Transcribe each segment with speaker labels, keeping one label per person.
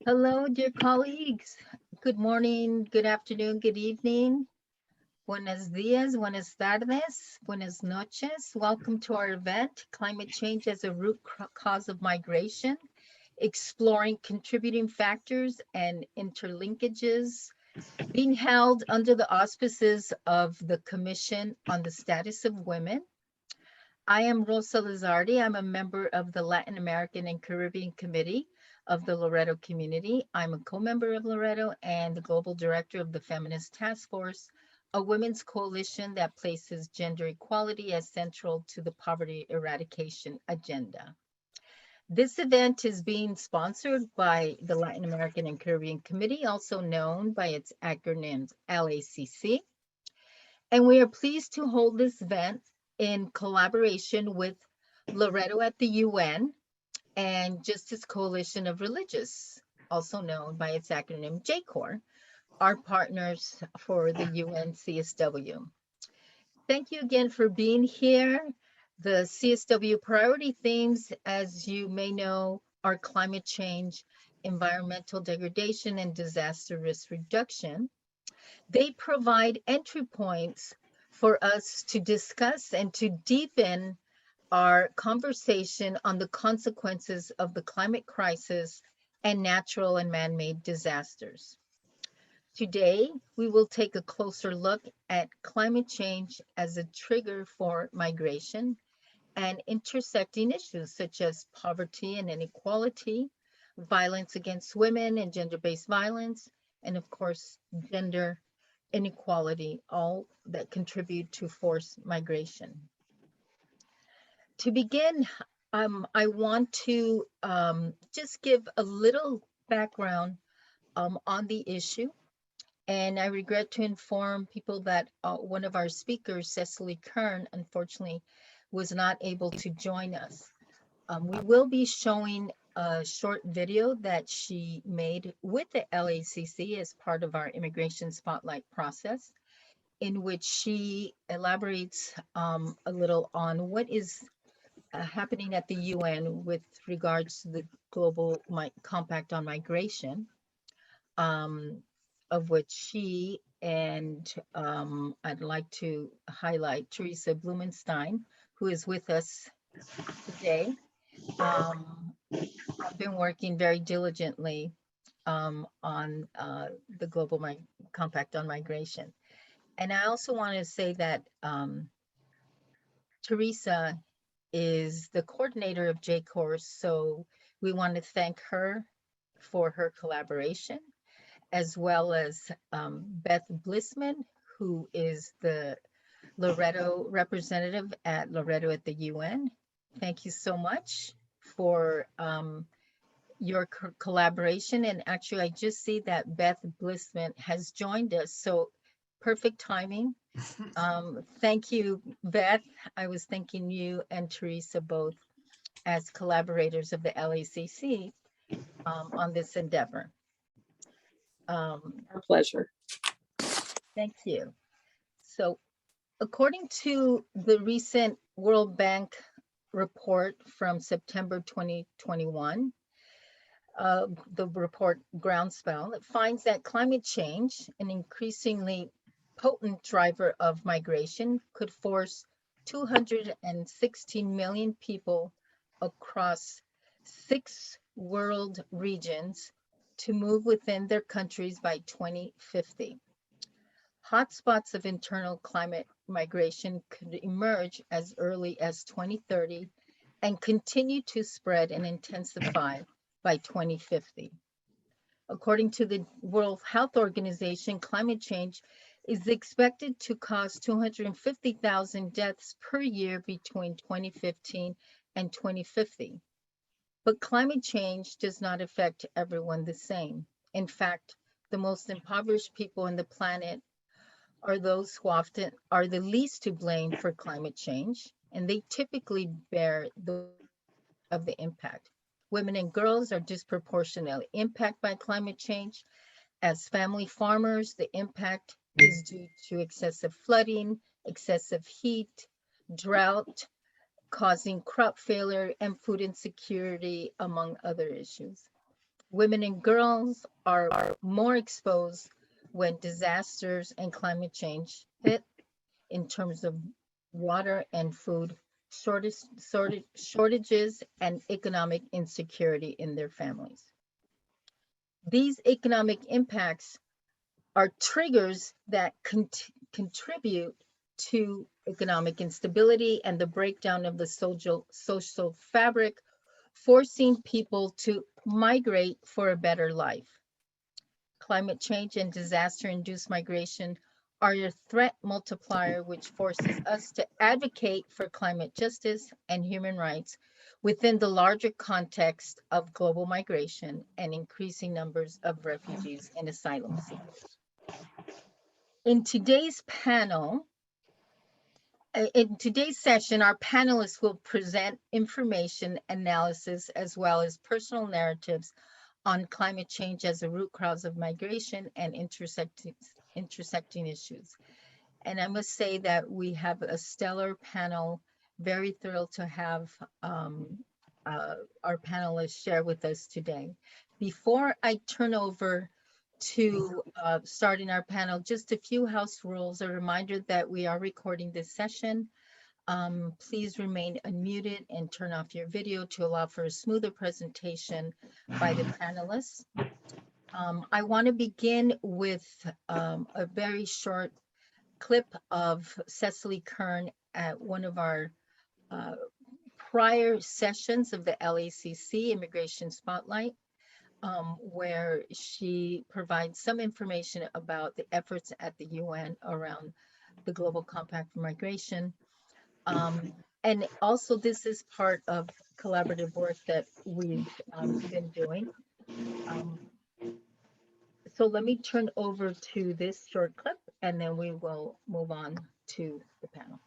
Speaker 1: Hello, dear colleagues. Good morning, good afternoon, good evening. Buenos dias, buenas tardes, buenas noches. Welcome to our event, Climate Change as a Root Cause of Migration, exploring contributing factors and interlinkages, being held under the auspices of the Commission on the Status of Women. I am Rosa Lizardi. I'm a member of the Latin American and Caribbean Committee of the Loreto community. I'm a co-member of Loreto and the global director of the Feminist Task Force, a women's coalition that places gender equality as central to the poverty eradication agenda. This event is being sponsored by the Latin American and Caribbean Committee, also known by its acronym LACC. And we are pleased to hold this event in collaboration with Loreto at the UN and Justice Coalition of Religious, also known by its acronym JCOR, our partners for the UN CSW. Thank you again for being here. The CSW priority themes, as you may know, are climate change, environmental degradation, and disaster risk reduction. They provide entry points for us to discuss and to deepen our conversation on the consequences of the climate crisis and natural and man-made disasters. Today, we will take a closer look at climate change as a trigger for migration and intersecting issues such as poverty and inequality, violence against women and gender-based violence, and of course, gender inequality, all that contribute to forced migration. To begin, I want to just give a little background on the issue. And I regret to inform people that one of our speakers, Cecily Kern, unfortunately was not able to join us. We will be showing a short video that she made with the LACC as part of our immigration spotlight process, in which she elaborates a little on what is happening at the UN with regards to the global compact on migration, um, of which she and I'd like to highlight Teresa Blumenstein, who is with us today. I've been working very diligently on the global compact on migration. And I also want to say that Teresa is the coordinator of JCORS, so we want to thank her for her collaboration, as well as Beth Blissman, who is the Loreto representative at Loreto at the UN. Thank you so much for your collaboration. And actually, I just see that Beth Blissman has joined us, so perfect timing. Thank you, Beth. I was thanking you and Teresa both as collaborators of the LACC on this endeavor.
Speaker 2: Our pleasure.
Speaker 1: Thank you. So, according to the recent World Bank report from September 2021, the report Groundswell, it finds that climate change, an increasingly potent driver of migration, could force 216 million people across 6 world regions to move within their countries by 2050. Hotspots of internal climate migration could emerge as early as 2030 and continue to spread and intensify by 2050. According to the World Health Organization, climate change is expected to cause 250,000 deaths per year between 2015 and 2050. But climate change does not affect everyone the same. In fact, the most impoverished people on the planet are those who often are the least to blame for climate change, and they typically bear the of the impact. Women and girls are disproportionately impacted by climate change. As family farmers, the impact is due to excessive flooding, excessive heat, drought, causing crop failure and food insecurity, among other issues. Women and girls are more exposed when disasters and climate change hit in terms of water and food shortages and economic insecurity in their families. These economic impacts are triggers that contribute to economic instability and the breakdown of the social fabric, forcing people to migrate for a better life. Climate change and disaster-induced migration are a threat multiplier which forces us to advocate for climate justice and human rights within the larger context of global migration and increasing numbers of refugees and asylum seekers. In today's session, our panelists will present information, analysis, as well as personal narratives on climate change as a root cause of migration and intersecting issues. And I must say that we have a stellar panel, very thrilled to have our panelists share with us today. Before I turn over to starting our panel, just a few house rules, a reminder that we are recording this session. Please remain unmuted and turn off your video to allow for a smoother presentation by the panelists. I want to begin with a very short clip of Cecily Kern at one of our prior sessions of the LACC Immigration Spotlight, where she provides some information about the efforts at the UN around the Global Compact for Migration. And also this is part of collaborative work that we've been doing. So let me turn over to this short clip and then we will move on to the panel.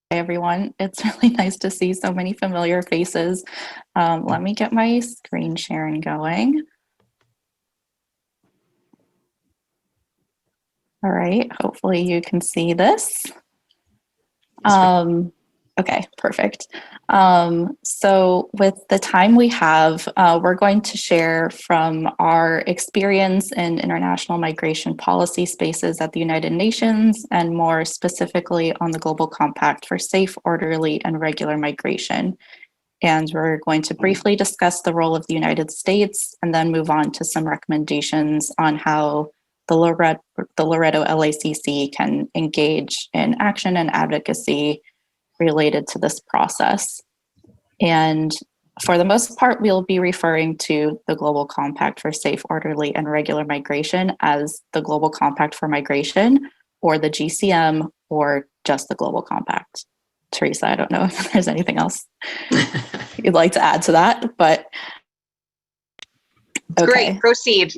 Speaker 3: Hey everyone, it's really nice to see so many familiar faces. Let me get my screen sharing going. All right, hopefully you can see this. Okay, perfect. So with the time we have, we're going to share from our experience in international migration policy spaces at the United Nations, and more specifically on the Global Compact for Safe, Orderly, and Regular Migration. And we're going to briefly discuss the role of the United States and then move on to some recommendations on how the Loreto LACC can engage in action and advocacy related to this process. And for the most part, we'll be referring to the Global Compact for Safe, Orderly, and Regular Migration as the Global Compact for Migration, or the GCM, or just the Global Compact. Teresa, I don't know if there's anything else you'd like to add to that, but okay.
Speaker 4: Great, proceed.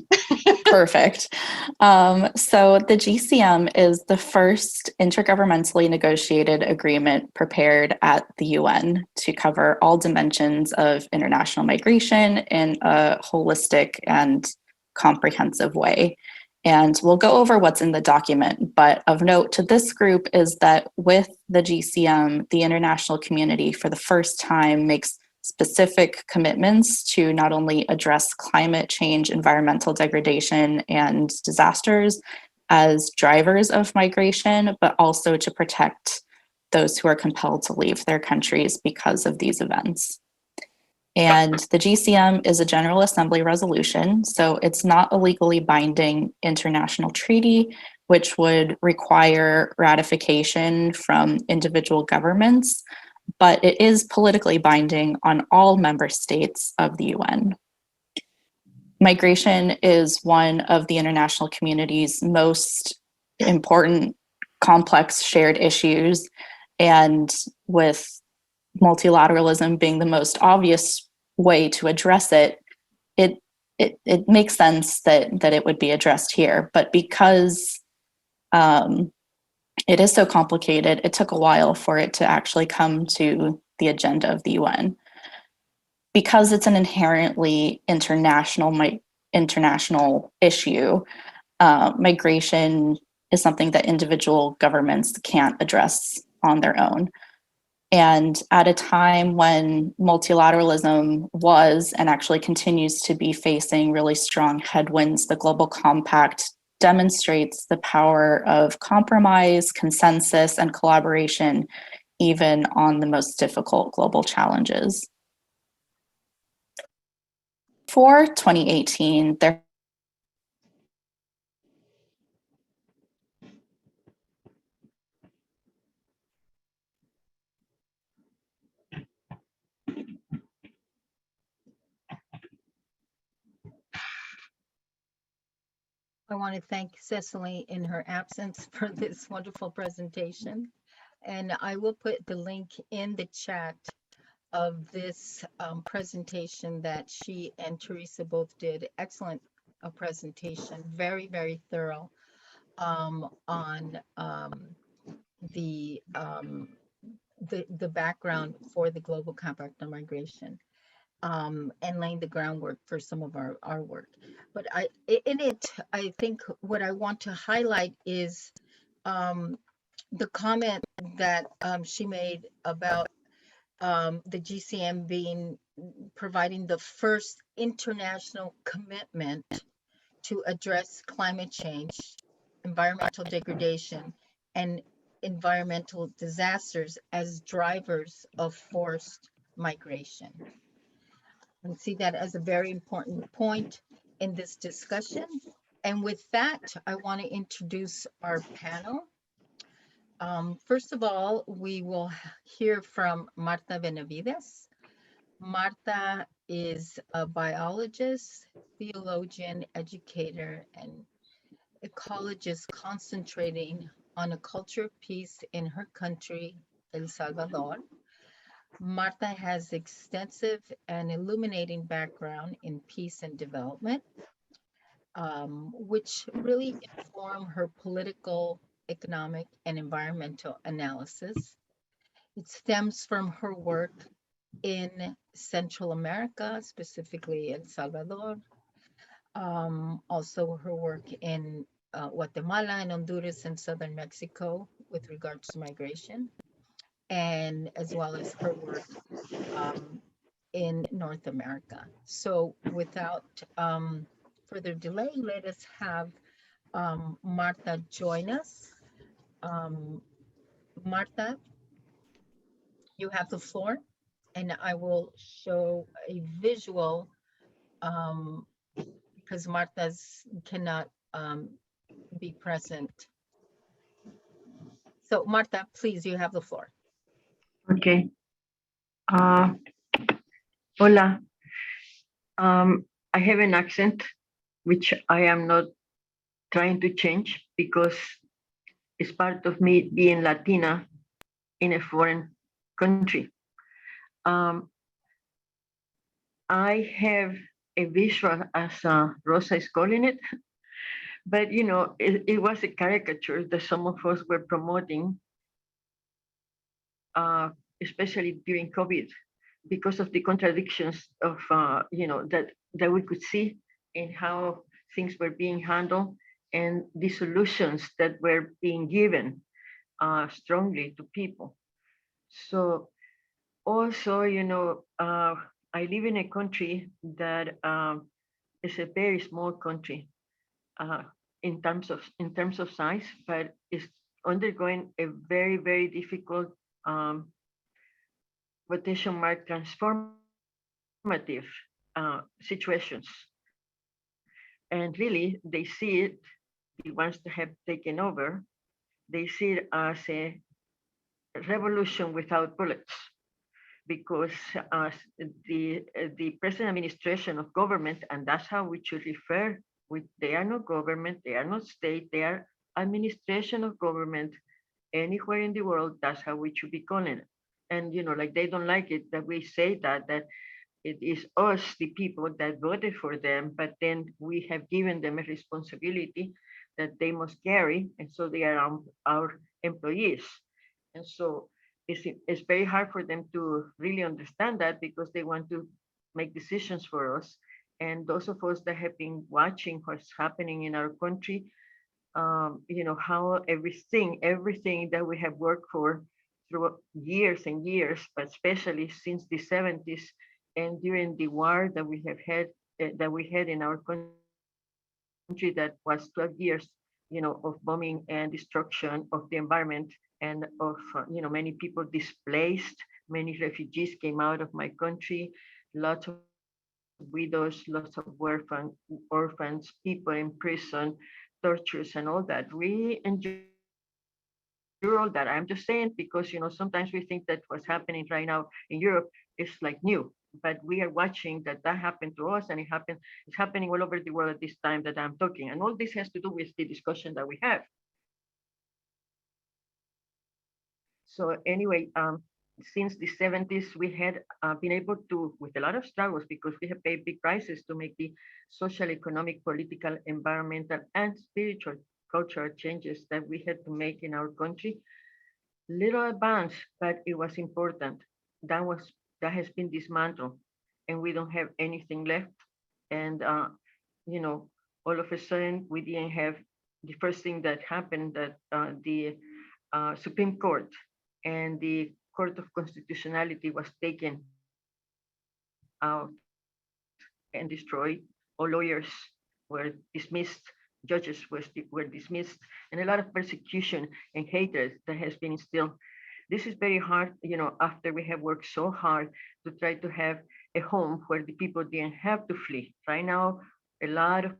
Speaker 3: Perfect. So the GCM is the first intergovernmentally negotiated agreement prepared at the UN to cover all dimensions of international migration in a holistic and comprehensive way. And we'll go over what's in the document, but of note to this group is that with the GCM, the international community for the first time makes specific commitments to not only address climate change, environmental degradation, and disasters as drivers of migration, but also to protect those who are compelled to leave their countries because of these events. And the GCM is a General Assembly resolution, so it's not a legally binding international treaty, which would require ratification from individual governments, but it is politically binding on all member states of the UN. Migration is one of the international community's most important, complex shared issues, and with multilateralism being the most obvious way to address it, it makes sense that it would be addressed here. But because it is so complicated, it took a while for it to actually come to the agenda of the UN. because it's an inherently international issue, migration is something that individual governments can't address on their own. And at a time when multilateralism was and actually continues to be facing really strong headwinds, the Global Compact demonstrates the power of compromise, consensus, and collaboration, even on the most difficult global challenges. For 2018, there
Speaker 1: I want to thank Cecily in her absence for this wonderful presentation. And I will put the link in the chat of this presentation that she and Teresa both did. Excellent presentation, very, very thorough on the background for the Global Compact on Migration. And laying the groundwork for some of our work. But in it, I think what I want to highlight is the comment that she made about the GCM providing the first international commitment to address climate change, environmental degradation, and environmental disasters as drivers of forced migration. And see that as a very important point in this discussion. And with that, I want to introduce our panel. First of all, we will hear from Marta Benavides. Marta is a biologist, theologian, educator, and ecologist concentrating on a culture of peace in her country, El Salvador. Marta has extensive and illuminating background in peace and development, which really inform her political, economic, and environmental analysis. It stems from her work in Central America, specifically El Salvador, also her work in Guatemala and Honduras and southern Mexico with regards to migration, and as well as her work in North America. So without further delay, let us have Marta join us. Marta, you have the floor, and I will show a visual because Marta's cannot be present. So Marta, please, you have the floor.
Speaker 4: Okay. Hola. I have an accent, which I am not trying to change because it's part of me being Latina in a foreign country. I have a visual, as Rosa is calling it, but you know, it was a caricature that some of us were promoting, especially during COVID, because of the contradictions of you know that we could see in how things were being handled and the solutions that were being given strongly to people. So also, you know, I live in a country that is a very small country in terms of size, but is undergoing a very, very difficult quotation mark transformative situations. And really, they see it, the ones that have taken over, they see it as a revolution without bullets, because the present administration of government, and that's how we should refer, they are not government, they are not state, they are administration of government anywhere in the world. That's how we should be calling it. And you know, like they don't like it that we say that it is us, the people that voted for them, but then we have given them a responsibility that they must carry, and so they are our employees. And so it's very hard for them to really understand that, because they want to make decisions for us. And those of us that have been watching what's happening in our country, how everything that we have worked for through years and years, but especially since the 70s and during the war that we had in our country, that was 12 years, of bombing and destruction of the environment, and of many people displaced, many refugees came out of my country, lots of widows, lots of orphans, people in prison, tortures and all that. We endure all that. I'm just saying because sometimes we think that what's happening right now in Europe is like new, but we are watching that happened to us, and it's happening all over the world at this time that I'm talking. And all this has to do with the discussion that we have. So anyway, since the 70s, we had been able to, with a lot of struggles, because we have paid big prices to make the social, economic, political, environmental, and spiritual cultural changes that we had to make in our country. Little advance, but it was important. That has been dismantled, and we don't have anything left. And all of a sudden, we didn't have the first thing that happened, that the Supreme Court and the Court of Constitutionality was taken out and destroyed. All lawyers were dismissed, judges were dismissed, and a lot of persecution and hatred that has been instilled. This is very hard, after we have worked so hard to try to have a home where the people didn't have to flee. Right now, a lot of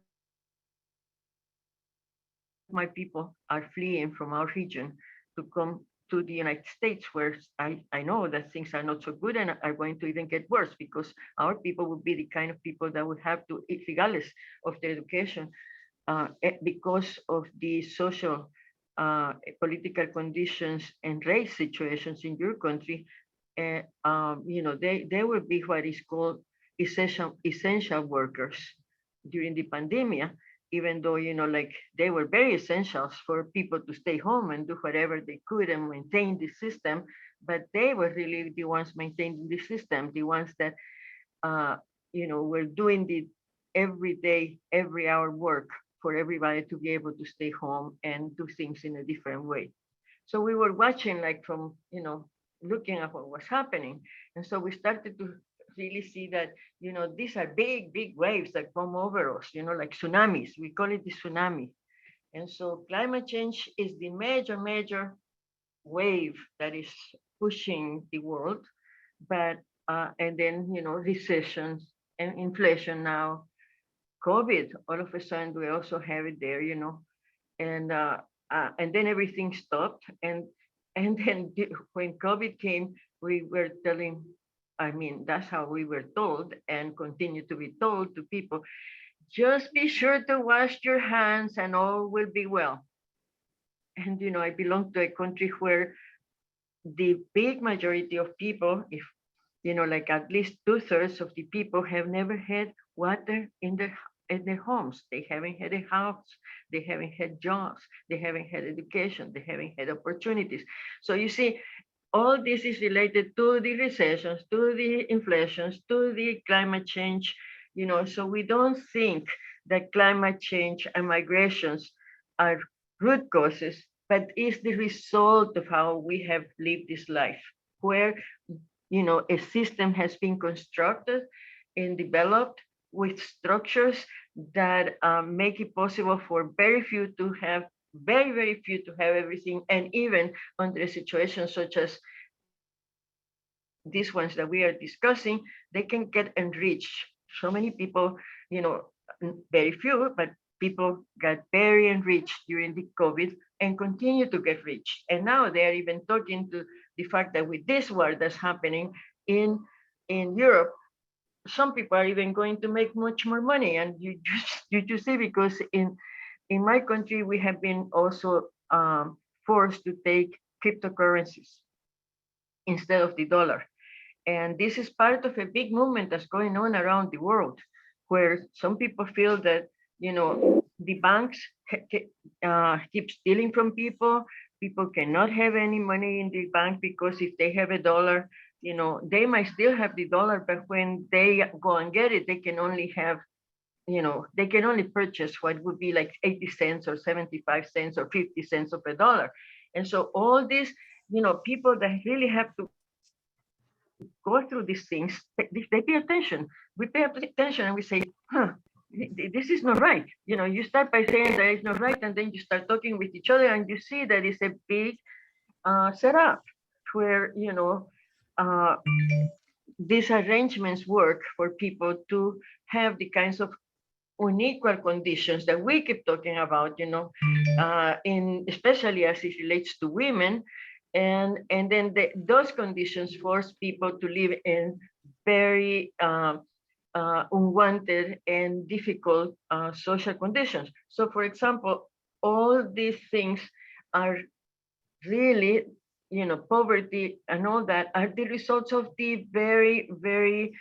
Speaker 4: my people are fleeing from our region to come to the United States, where I know that things are not so good and are going to even get worse, because our people would be the kind of people that would have to, regardless of their education, because of the social, political conditions and race situations in your country, they will be what is called essential workers during the pandemic, even though, like they were very essentials for people to stay home and do whatever they could and maintain the system. But they were really the ones maintaining the system, the ones that, were doing the everyday, every hour work for everybody to be able to stay home and do things in a different way. So we were watching, like from, looking at what was happening. And so we started to really see that, these are big, big waves that come over us, like tsunamis. We call it the tsunami. And so climate change is the major, major wave that is pushing the world. But, and then, recessions and inflation now, COVID, all of a sudden we also have it there, and then everything stopped. And then when COVID came, we were telling, I mean, that's how we were told and continue to be told to people, just be sure to wash your hands and all will be well. And, I belong to a country where the big majority of people, if, like at least 2/3 of the people have never had water in their homes. They haven't had a house, they haven't had jobs, they haven't had education, they haven't had opportunities. So you see, all this is related to the recessions, to the inflations, to the climate change, so we don't think that climate change and migrations are root causes, but is the result of how we have lived this life, where, a system has been constructed and developed with structures that make it possible for very few to have everything, and even under a situation such as these ones that we are discussing, they can get enriched. So many people, very few, but people got very enriched during the COVID and continue to get rich. And now they are even talking to the fact that with this war that's happening in Europe, some people are even going to make much more money. And you just see, because in my country, we have been also forced to take cryptocurrencies instead of the dollar. And this is part of a big movement that's going on around the world, where some people feel that, the banks keep stealing from people. People cannot have any money in the bank because if they have a dollar, You know, they might still have the dollar, but when they go and get it, they can only have, you know, they can only purchase what would be like 80 cents or 75 cents or 50 cents of a dollar. And so all these, you know, people that really have to go through these things, they pay attention. We pay attention and we say, huh, this is not right. You know, you start by saying that it's not right, and then you start talking with each other, and you see that it's a big setup where, you know, these arrangements work for people to have the kinds of unequal conditions that we keep talking about, you know, in especially as it relates to women, and then those conditions force people to live in very unwanted and difficult social conditions. So, for example, all these things are really, you know, poverty and all that are the results of the very, very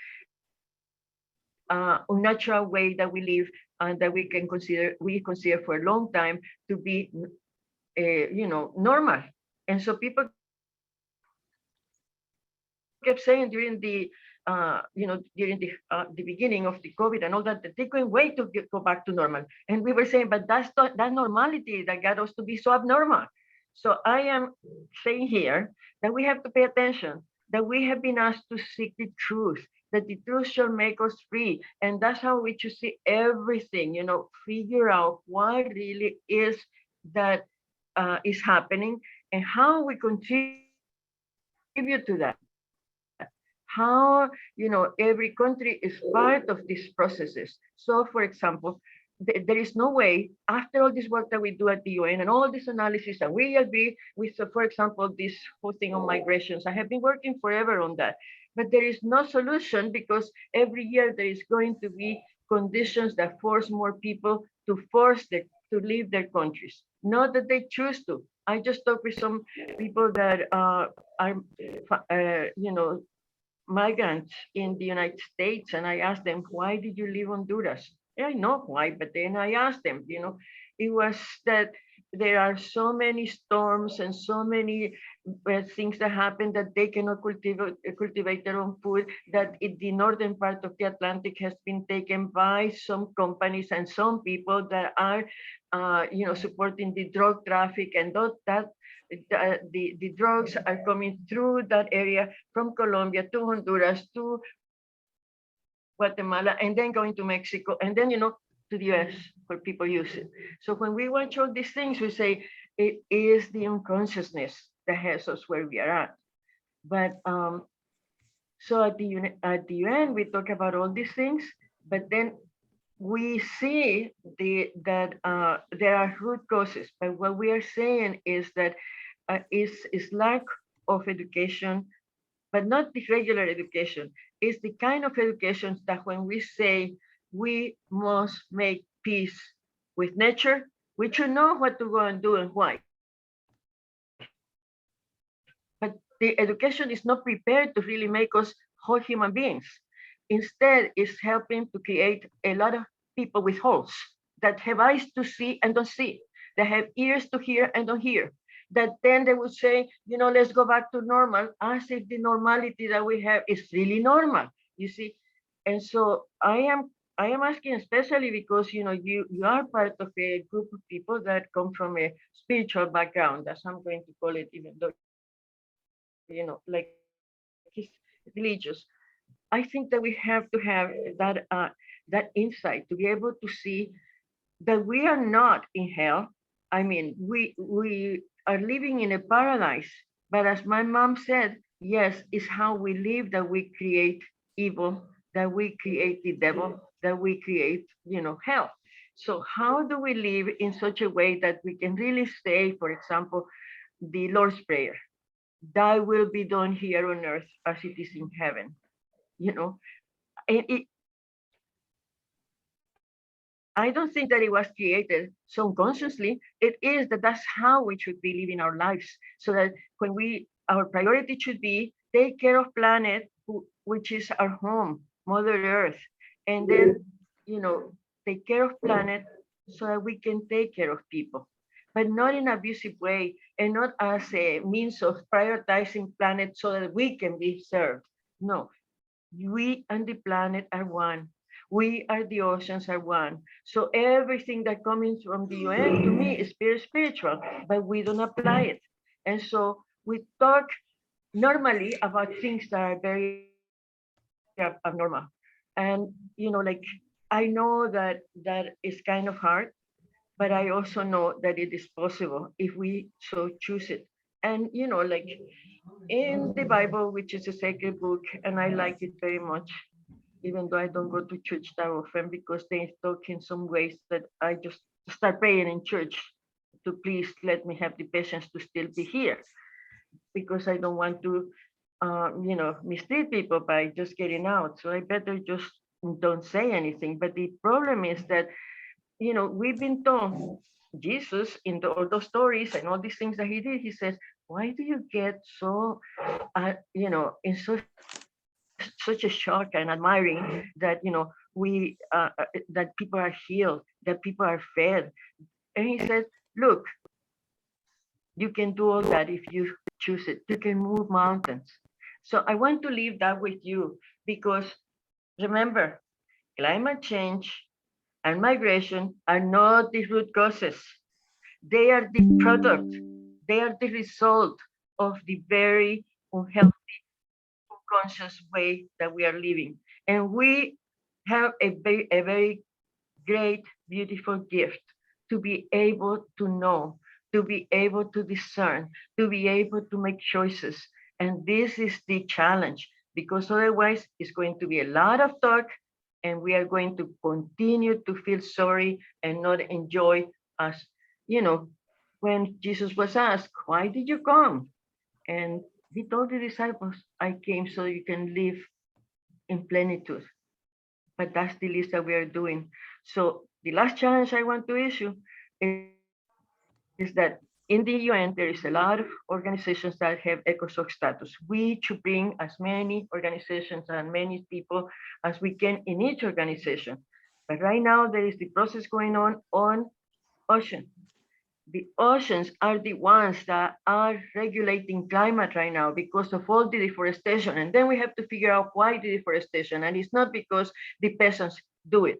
Speaker 4: unnatural way that we live and that we consider for a long time to be, you know, normal. And so people kept saying during the, you know, during the beginning of the COVID and all that, that they couldn't wait to go back to normal. And we were saying, but that's that normality that got us to be so abnormal. So I am saying here that we have to pay attention, that we have been asked to seek the truth, that the truth shall make us free. And that's how we should see everything, you know, figure out what really is that is happening and how we contribute to that. How, you know, every country is part of these processes. So, for example, there is no way, after all this work that we do at the UN and all this analysis, and we agree with, for example, this whole thing on migrations. I have been working forever on that, but there is no solution because every year there is going to be conditions that force more people to to leave their countries. Not that they choose to. I just talked with some people that are, you know, migrants in the United States, and I asked them, why did you leave Honduras? Yeah, I know why, but then I asked them, you know, it was that there are so many storms and so many things that happen that they cannot cultivate their own food, that the northern part of the Atlantic has been taken by some companies and some people that are, you know, supporting the drug traffic, and the drugs are coming through that area from Colombia to Honduras to Guatemala, and then going to Mexico, and then, you know, to the US where people use it. So when we watch all these things, we say it is the unconsciousness that has us where we are at. But so at the UN, we talk about all these things, but then we see that there are root causes. But what we are saying is that is lack of education, but not the regular education. It's the kind of education that when we say we must make peace with nature, we should know what to go and do and why. But the education is not prepared to really make us whole human beings. Instead, it's helping to create a lot of people with holes that have eyes to see and don't see, that have ears to hear and don't hear, that then they would say, you know, let's go back to normal, as if the normality that we have is really normal, you see. And so I am asking, especially because, you know, you are part of a group of people that come from a spiritual background, as I'm going to call it, even though, you know, like it's religious. I think that we have to have that insight to be able to see that we are not in hell. I mean, we are living in a paradise. But as my mom said, yes, it's how we live that we create evil, that we create the devil, that we create, you know, hell. So how do we live in such a way that we can really say, for example, the Lord's Prayer, thy will be done here on earth as it is in heaven, you know? And I don't think that it was created so unconsciously. It is that that's how we should be living our lives. So that when our priority should be take care of planet, which is our home, Mother Earth, and then, you know, take care of planet so that we can take care of people. but not in an abusive way and not as a means of prioritizing planet so that we can be served. No, we and the planet are one. We are the oceans are one. So everything that comes from the UN to me is very spiritual, but we don't apply it. And so we talk normally about things that are very abnormal. And like I know that that is kind of hard, but I also know that it is possible if we so choose it. And like in the Bible, which is a sacred book, and I like it very much, even though I don't go to church that often because they talk in some ways that I just start praying in church to please let me have the patience to still be here because I don't want to, mistreat people by just getting out. So I better just don't say anything. But the problem is that, we've been told Jesus in all those stories and all these things that he did, he says, why do you get so, in such a shock and admiring that, we, that people are healed, that people are fed. And he said, look, you can do all that if you choose it. You can move mountains. So I want to leave that with you because remember, climate change and migration are not the root causes. They are the product. They are the result of the very unhealthy, unconscious way that we are living. And we have a very great, beautiful gift to be able to know, to be able to discern, to be able to make choices. And this is the challenge because otherwise it's going to be a lot of talk and we are going to continue to feel sorry and not enjoy as, when Jesus was asked, why did you come? And he told the disciples, I came so you can live in plenitude. But that's the list that we are doing. So the last challenge I want to issue is that in the UN, there is a lot of organizations that have ECOSOC status. We should bring as many organizations and many people as we can in each organization. But right now, there is the process going on ocean. The oceans are the ones that are regulating climate right now because of all the deforestation. And then we have to figure out why the deforestation. And it's not because the peasants do it.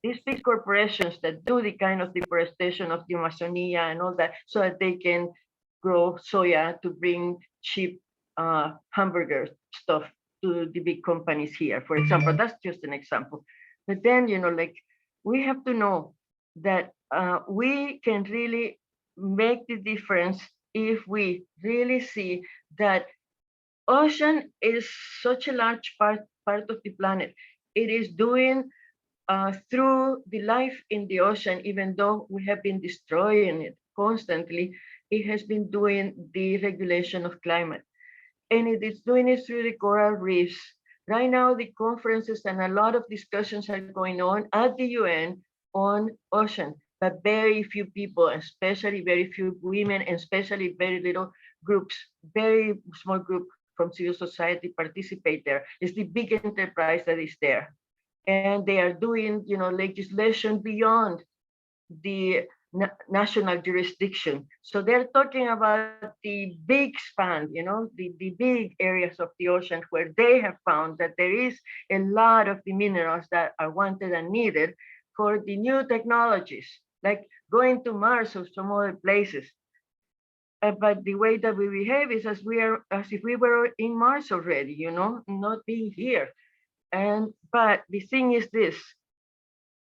Speaker 4: These big corporations that do the kind of deforestation of the Amazonia and all that so that they can grow soya to bring cheap hamburger stuff to the big companies here, for example. That's just an example. But then, like we have to know that we can really make the difference if we really see that ocean is such a large part of the planet. It is doing through the life in the ocean, even though we have been destroying it constantly, it has been doing the regulation of climate. And it is doing it through the coral reefs. Right now, the conferences and a lot of discussions are going on at the UN on ocean, but very few people, especially very few women, and especially very little groups, very small group from civil society participate there. It's the big enterprise that is there. And they are doing, legislation beyond the national jurisdiction. So they're talking about the big span, the big areas of the ocean where they have found that there is a lot of the minerals that are wanted and needed for the new technologies, like going to Mars or some other places. But the way that we behave is as if we were in Mars already, not being here. But the thing is this,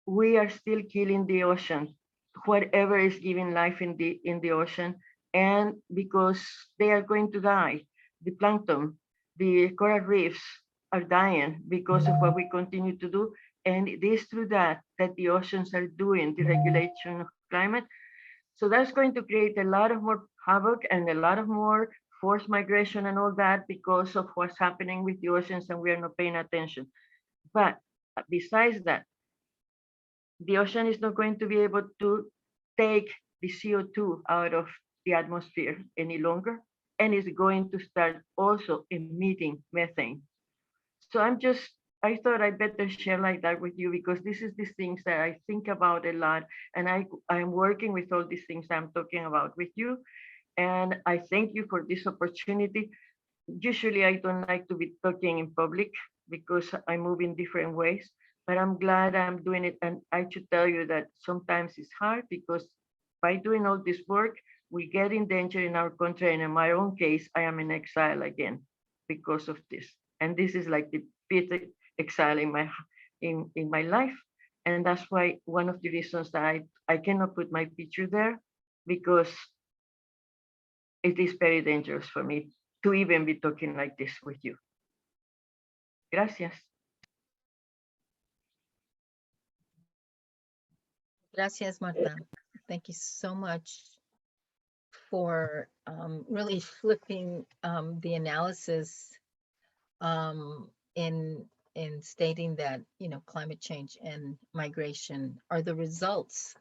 Speaker 4: we are still killing the ocean, whatever is giving life in the ocean, and because they are going to die. The plankton, the coral reefs are dying because of what we continue to do. And it is through that the oceans are doing the regulation of climate. So that's going to create a lot of more havoc and a lot of more forced migration and all that because of what's happening with the oceans and we are not paying attention. But besides that, the ocean is not going to be able to take the CO2 out of the atmosphere any longer, and is going to start also emitting methane. So I'm just I thought I better share like that with you because this is these things that I think about a lot, and I'm working with all these things I'm talking about with you, and I thank you for this opportunity. Usually I don't like to be talking in public because I move in different ways, but I'm glad I'm doing it. And I should tell you that sometimes it's hard because by doing all this work, we get in danger in our country. And in my own case, I am in exile again because of this. And this is like the fifth exile in my life. And that's why one of the reasons that I cannot put my picture there, because it is very dangerous for me to even be talking like this with you. Gracias.
Speaker 1: Gracias, Marta. Thank you so much for really flipping the analysis in stating that, you know, climate change and migration are the results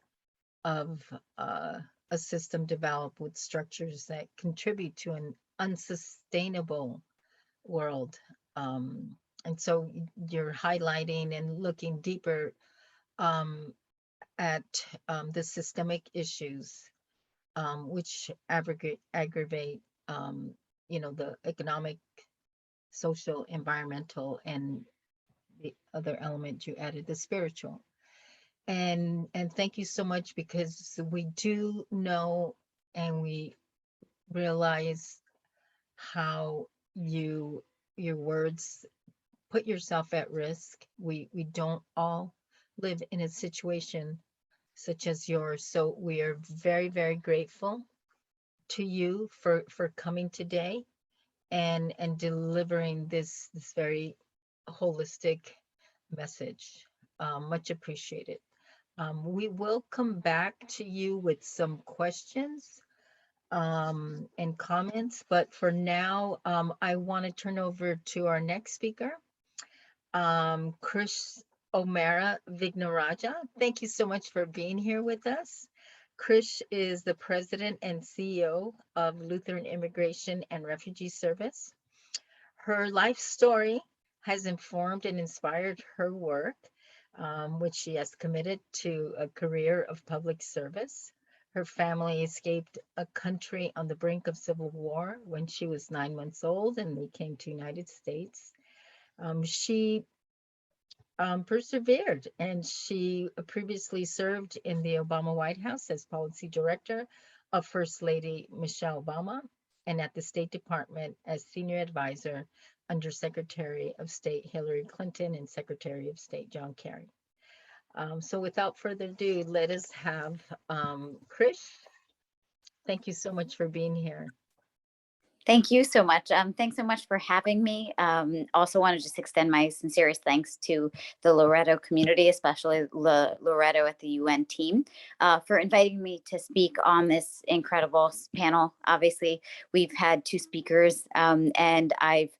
Speaker 1: of a system developed with structures that contribute to an unsustainable world. And so you're highlighting and looking deeper at the systemic issues which aggravate, you know, the economic, social, environmental, and the other element you added, the spiritual. And thank you so much, because we do know and we realize how your words put yourself at risk. We don't all live in a situation such as yours, so we are very, very grateful to you for coming today and delivering this very holistic message. Much appreciated. We will come back to you with some questions and comments, but for now, I want to turn over to our next speaker, Krish Omara Vignaraja. Thank you so much for being here with us. Krish is the president and CEO of Lutheran Immigration and Refugee Service. Her life story has informed and inspired her work, which she has committed to a career of public service. Her family escaped a country on the brink of civil war when she was 9 months old, and they came to United States. She persevered, and she previously served in the Obama White House as policy director of First Lady Michelle Obama, and at the State Department as senior advisor under Secretary of State Hillary Clinton and Secretary of State John Kerry. So without further ado, let us have Krish. Thank you so much for being here.
Speaker 5: Thank you so much. Thanks so much for having me. Also want to just extend my sincerest thanks to the Loreto community, especially Loreto at the UN team, for inviting me to speak on this incredible panel. Obviously, we've had 2 speakers and I've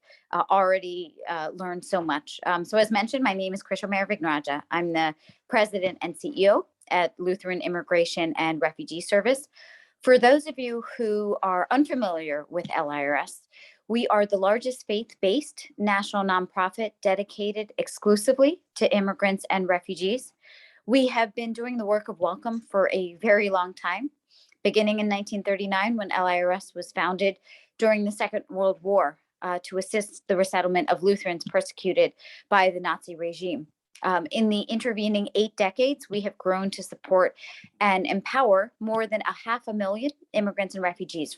Speaker 5: already learned so much. So as mentioned, my name is Krish Omara Vignaraja. I'm the president and CEO at Lutheran Immigration and Refugee Service. For those of you who are unfamiliar with LIRS, we are the largest faith-based national nonprofit dedicated exclusively to immigrants and refugees. We have been doing the work of welcome for a very long time, beginning in 1939 when LIRS was founded during the Second World War to assist the resettlement of Lutherans persecuted by the Nazi regime. In the intervening 8 decades, we have grown to support and empower more than 500,000 immigrants and refugees,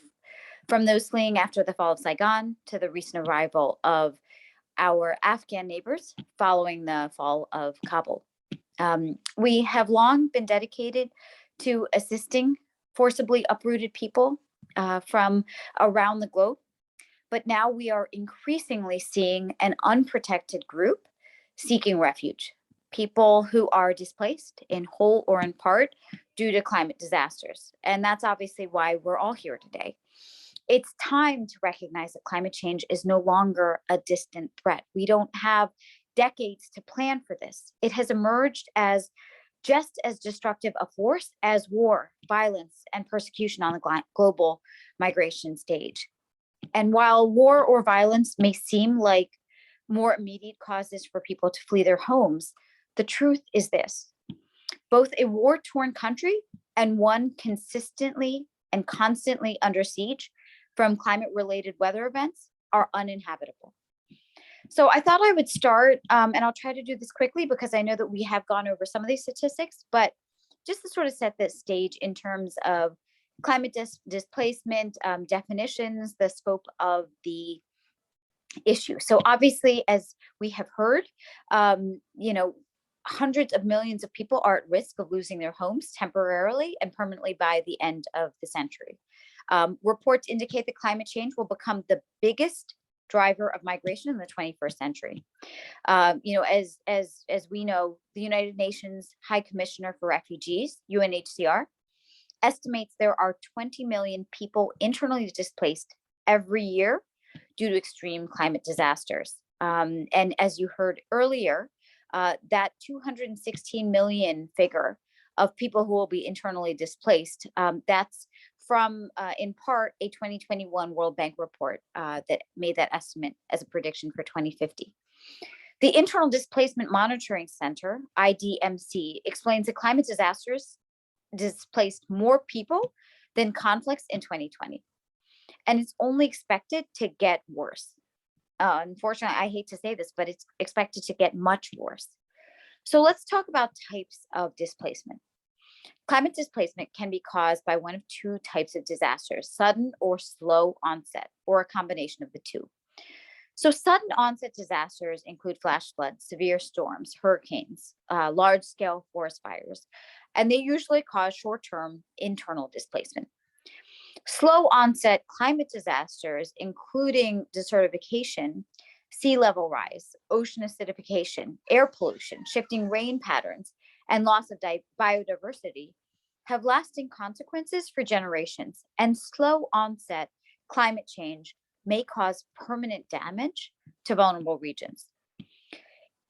Speaker 5: from those fleeing after the fall of Saigon to the recent arrival of our Afghan neighbors following the fall of Kabul. We have long been dedicated to assisting forcibly uprooted people from around the globe, but now we are increasingly seeing an unprotected group seeking refuge, people who are displaced in whole or in part due to climate disasters. And that's obviously why we're all here today. It's time to recognize that climate change is no longer a distant threat. We don't have decades to plan for this. It has emerged as just as destructive a force as war, violence, and persecution on the global migration stage. And while war or violence may seem like more immediate causes for people to flee their homes, the truth is this: both a war-torn country and one consistently and constantly under siege from climate-related weather events are uninhabitable. So I thought I would start, and I'll try to do this quickly because I know that we have gone over some of these statistics, but just to sort of set the stage in terms of climate displacement, definitions, the scope of the issue. So obviously, as we have heard, hundreds of millions of people are at risk of losing their homes temporarily and permanently by the end of the century. Reports indicate that climate change will become the biggest driver of migration in the 21st century. As we know, the United Nations High Commissioner for Refugees, UNHCR, estimates there are 20 million people internally displaced every year due to extreme climate disasters. And as you heard earlier, that 216 million figure of people who will be internally displaced, that's from, in part, a 2021 World Bank report that made that estimate as a prediction for 2050. The Internal Displacement Monitoring Center, IDMC, explains that climate disasters displaced more people than conflicts in 2020. And it's only expected to get worse. Unfortunately, I hate to say this, but it's expected to get much worse. So let's talk about types of displacement. Climate displacement can be caused by one of two types of disasters: sudden or slow onset, or a combination of the two. So sudden onset disasters include flash floods, severe storms, hurricanes, large-scale forest fires, and they usually cause short-term internal displacement. Slow onset climate disasters, including desertification, sea level rise, ocean acidification, air pollution, shifting rain patterns, and loss of biodiversity, have lasting consequences for generations. And slow onset climate change may cause permanent damage to vulnerable regions.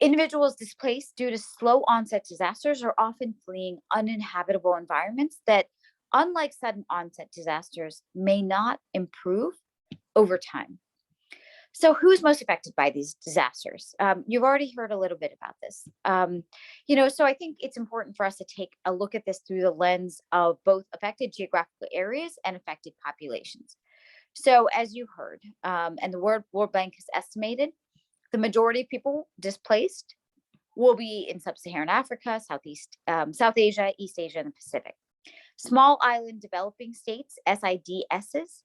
Speaker 5: Individuals displaced due to slow onset disasters are often fleeing uninhabitable environments that, unlike sudden onset disasters, may not improve over time. So who's most affected by these disasters? You've already heard a little bit about this. So I think it's important for us to take a look at this through the lens of both affected geographical areas and affected populations. So as you heard, and the World Bank has estimated, the majority of people displaced will be in sub-Saharan Africa, South Asia, East Asia, and the Pacific. Small island developing states, SIDSs,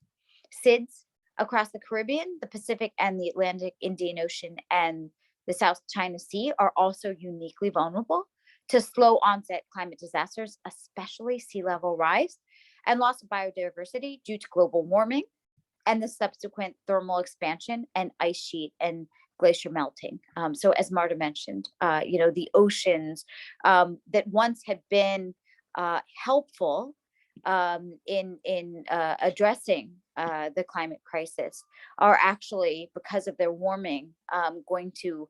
Speaker 5: SIDS, across the Caribbean, the Pacific, and the Atlantic, Indian Ocean, and the South China Sea are also uniquely vulnerable to slow onset climate disasters, especially sea level rise and loss of biodiversity due to global warming and the subsequent thermal expansion and ice sheet and glacier melting. So as Marta mentioned, the oceans that once had been helpful in addressing the climate crisis are actually, because of their warming, going to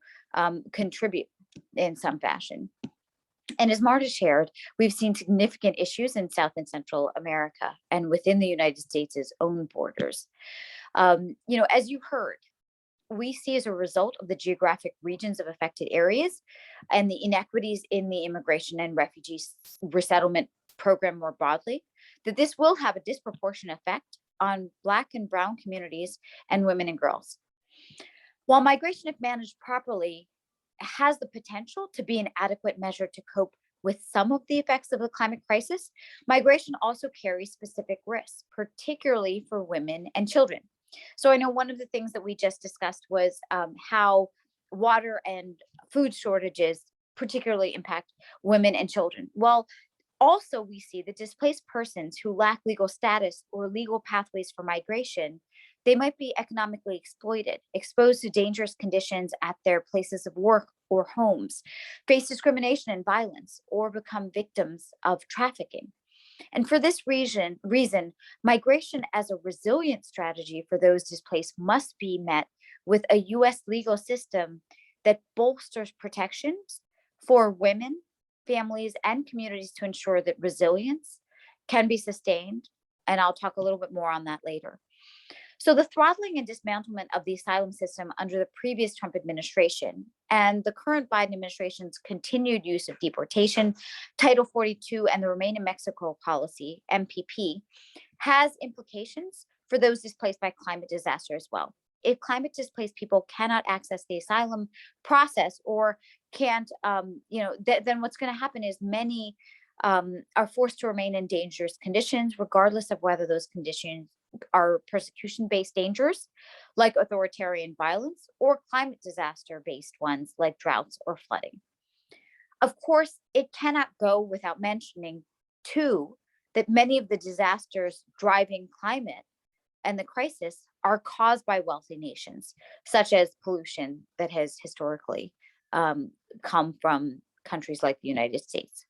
Speaker 5: contribute in some fashion. And as Marta shared, we've seen significant issues in South and Central America and within the United States' own borders. As you heard, we see, as a result of the geographic regions of affected areas and the inequities in the immigration and refugee resettlement program more broadly, that this will have a disproportionate effect on Black and Brown communities and women and girls. While migration, if managed properly, has the potential to be an adequate measure to cope with some of the effects of the climate crisis, migration also carries specific risks, particularly for women and children. So I know one of the things that we just discussed was how water and food shortages particularly impact women and children. Well, also we see that displaced persons who lack legal status or legal pathways for migration, they might be economically exploited, exposed to dangerous conditions at their places of work or homes, face discrimination and violence, or become victims of trafficking. And for this reason, migration as a resilient strategy for those displaced must be met with a U.S. legal system that bolsters protections for women, families, and communities to ensure that resilience can be sustained. And I'll talk a little bit more on that later. So the throttling and dismantlement of the asylum system under the previous Trump administration and the current Biden administration's continued use of deportation, Title 42, and the Remain in Mexico policy, MPP, has implications for those displaced by climate disaster as well. If climate displaced people cannot access the asylum process or can't, then what's going to happen is many are forced to remain in dangerous conditions, regardless of whether those conditions are persecution-based dangers, like authoritarian violence, or climate disaster-based ones, like droughts or flooding. Of course, it cannot go without mentioning, too, that many of the disasters driving climate and the crisis are caused by wealthy nations, such as pollution that has historically come from countries like the United States.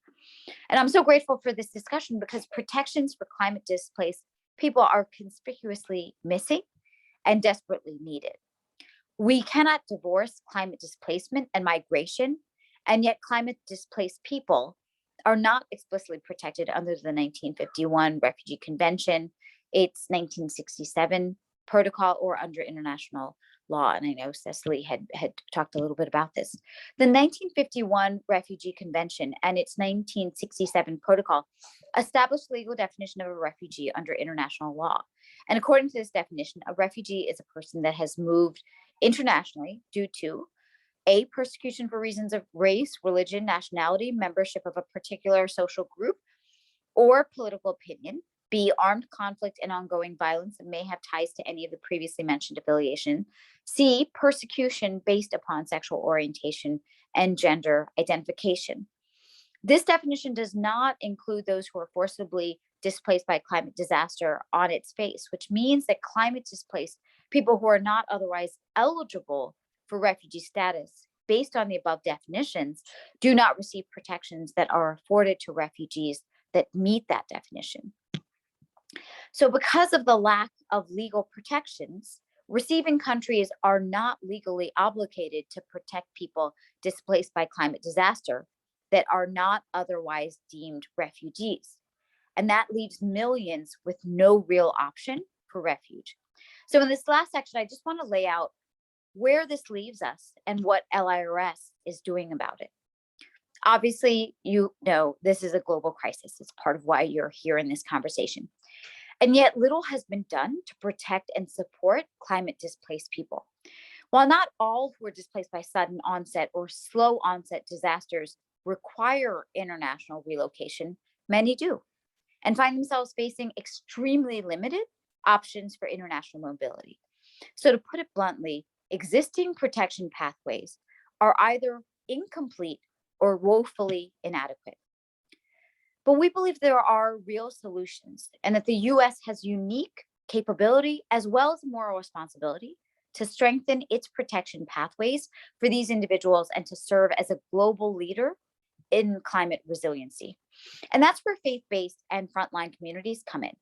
Speaker 5: And I'm so grateful for this discussion because protections for climate displaced people are conspicuously missing and desperately needed. We cannot divorce climate displacement and migration, and yet climate displaced people are not explicitly protected under the 1951 Refugee Convention, its 1967 protocol, or under international law. And I know Cecily had talked a little bit about this. The 1951 Refugee Convention and its 1967 protocol established legal definition of a refugee under international law. And according to this definition, a refugee is a person that has moved internationally due to A, persecution for reasons of race, religion, nationality, membership of a particular social group, or political opinion. B, armed conflict and ongoing violence that may have ties to any of the previously mentioned affiliation. C, persecution based upon sexual orientation and gender identification. This definition does not include those who are forcibly displaced by climate disaster on its face, which means that climate displaced people who are not otherwise eligible for refugee status based on the above definitions do not receive protections that are afforded to refugees that meet that definition. So because of the lack of legal protections, receiving countries are not legally obligated to protect people displaced by climate disaster that are not otherwise deemed refugees. And that leaves millions with no real option for refuge. So in this last section, I just want to lay out where this leaves us and what LIRS is doing about it. Obviously, you know, this is a global crisis. It's part of why you're here in this conversation. And yet little has been done to protect and support climate displaced people. While not all who are displaced by sudden onset or slow onset disasters require international relocation, many do, and find themselves facing extremely limited options for international mobility. So to put it bluntly, existing protection pathways are either incomplete or woefully inadequate. But we believe there are real solutions and that the US has unique capability as well as moral responsibility to strengthen its protection pathways for these individuals and to serve as a global leader in climate resiliency. And that's where faith-based and frontline communities come in.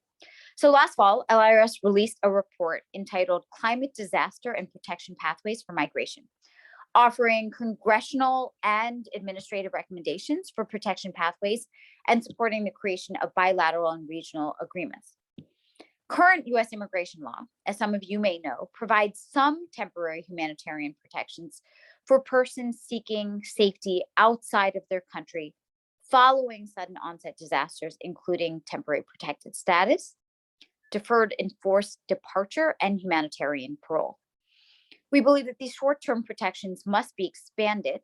Speaker 5: So last fall, LIRS released a report entitled Climate Disaster and Protection Pathways for Migration, offering congressional and administrative recommendations for protection pathways and supporting the creation of bilateral and regional agreements. Current US immigration law, as some of you may know, provides some temporary humanitarian protections for persons seeking safety outside of their country following sudden onset disasters, including temporary protected status, deferred enforced departure, and humanitarian parole. We believe that these short-term protections must be expanded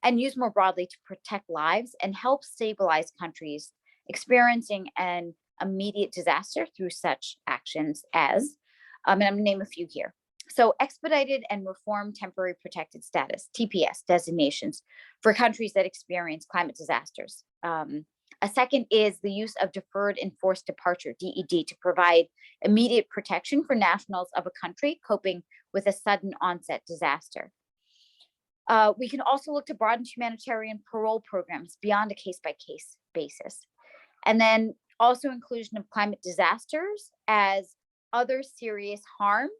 Speaker 5: and used more broadly to protect lives and help stabilize countries experiencing an immediate disaster through such actions as, and I'm gonna name a few here. So expedited and reformed temporary protected status, TPS designations for countries that experience climate disasters. A second is the use of deferred enforced departure, DED, to provide immediate protection for nationals of a country coping with a sudden onset disaster. We can also look to broaden humanitarian parole programs beyond a case-by-case basis. And then also inclusion of climate disasters as other serious harm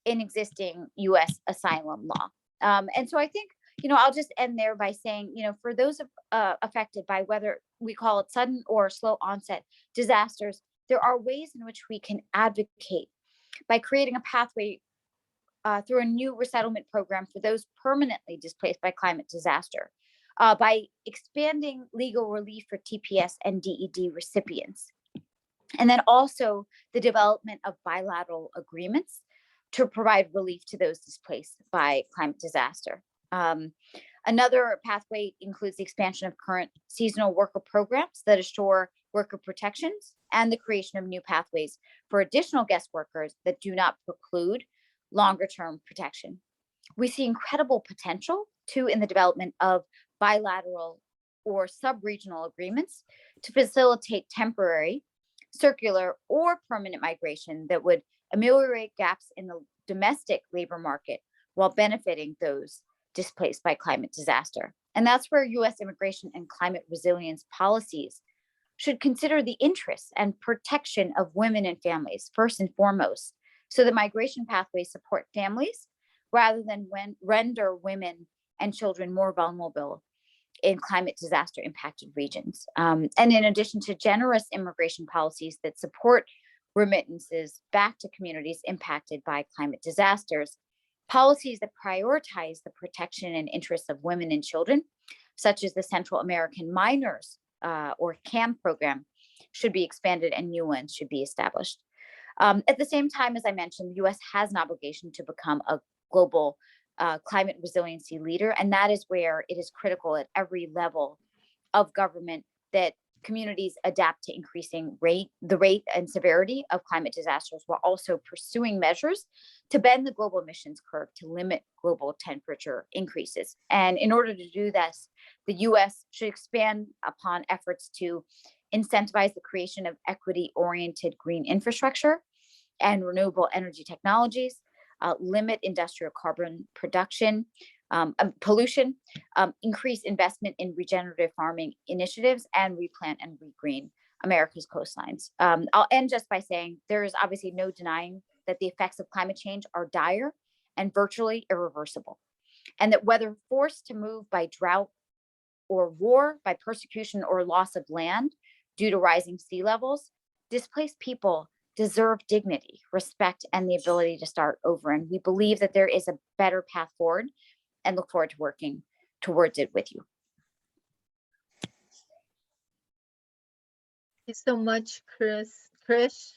Speaker 5: in existing US asylum law. And so I think, I'll just end there by saying, for those affected by whether we call it sudden or slow onset disasters, there are ways in which we can advocate by creating a pathway through a new resettlement program for those permanently displaced by climate disaster, by expanding legal relief for TPS and DED recipients, and then also the development of bilateral agreements to provide relief to those displaced by climate disaster. Another pathway includes the expansion of current seasonal worker programs that assure worker protections and the creation of new pathways for additional guest workers that do not preclude longer term protection. We see incredible potential too in the development of bilateral or sub-regional agreements to facilitate temporary, circular, or permanent migration that would ameliorate gaps in the domestic labor market while benefiting those displaced by climate disaster. And that's where US immigration and climate resilience policies should consider the interests and protection of women and families first and foremost, so that migration pathways support families rather than render women and children more vulnerable in climate disaster impacted regions. And in addition to generous immigration policies that support remittances back to communities impacted by climate disasters, policies that prioritize the protection and interests of women and children, such as the Central American Minors or CAM program, should be expanded and new ones should be established. At the same time, as I mentioned, the US has an obligation to become a global climate resiliency leader, and that is where it is critical at every level of government that communities adapt to increasing the rate and severity of climate disasters, while also pursuing measures to bend the global emissions curve to limit global temperature increases. And in order to do this, the US should expand upon efforts to incentivize the creation of equity-oriented green infrastructure and renewable energy technologies, limit industrial carbon production, pollution, increase investment in regenerative farming initiatives, and replant and regreen America's coastlines. I'll end just by saying there is obviously no denying that the effects of climate change are dire and virtually irreversible, and that whether forced to move by drought or war, by persecution or loss of land due to rising sea levels, displaced people deserve dignity, respect, and the ability to start over. And we believe that there is a better path forward and look forward to working towards it with you.
Speaker 1: Thank you so much, Krish.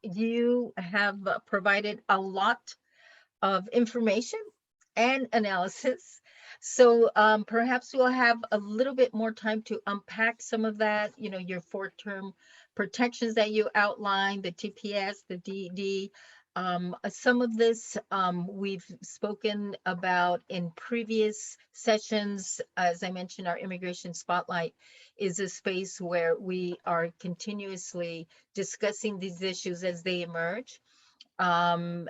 Speaker 1: You have provided a lot of information and analysis. So perhaps we'll have a little bit more time to unpack some of that, you know, your 4-term protections that you outlined, the TPS, the DED. Some of this we've spoken about in previous sessions. As I mentioned, our Immigration Spotlight is a space where we are continuously discussing these issues as they emerge. And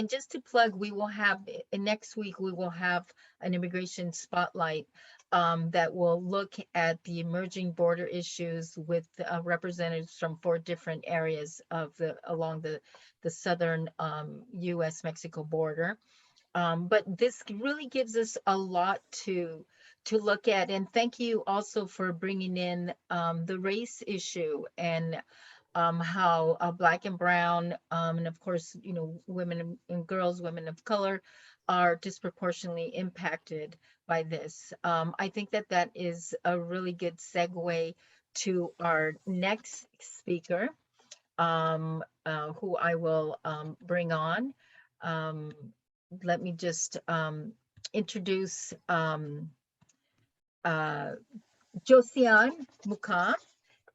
Speaker 1: just to plug, we will have next week, we will have an Immigration Spotlight that will look at the emerging border issues with representatives from 4 different areas of along the southern US-Mexico border. But this really gives us a lot to look at. And thank you also for bringing in the race issue and how Black and Brown, and of course, you know, women and girls, women of color, are disproportionately impacted by this. I think that that is a really good segue to our next speaker, who I will bring on. Let me just introduce Josiane Muka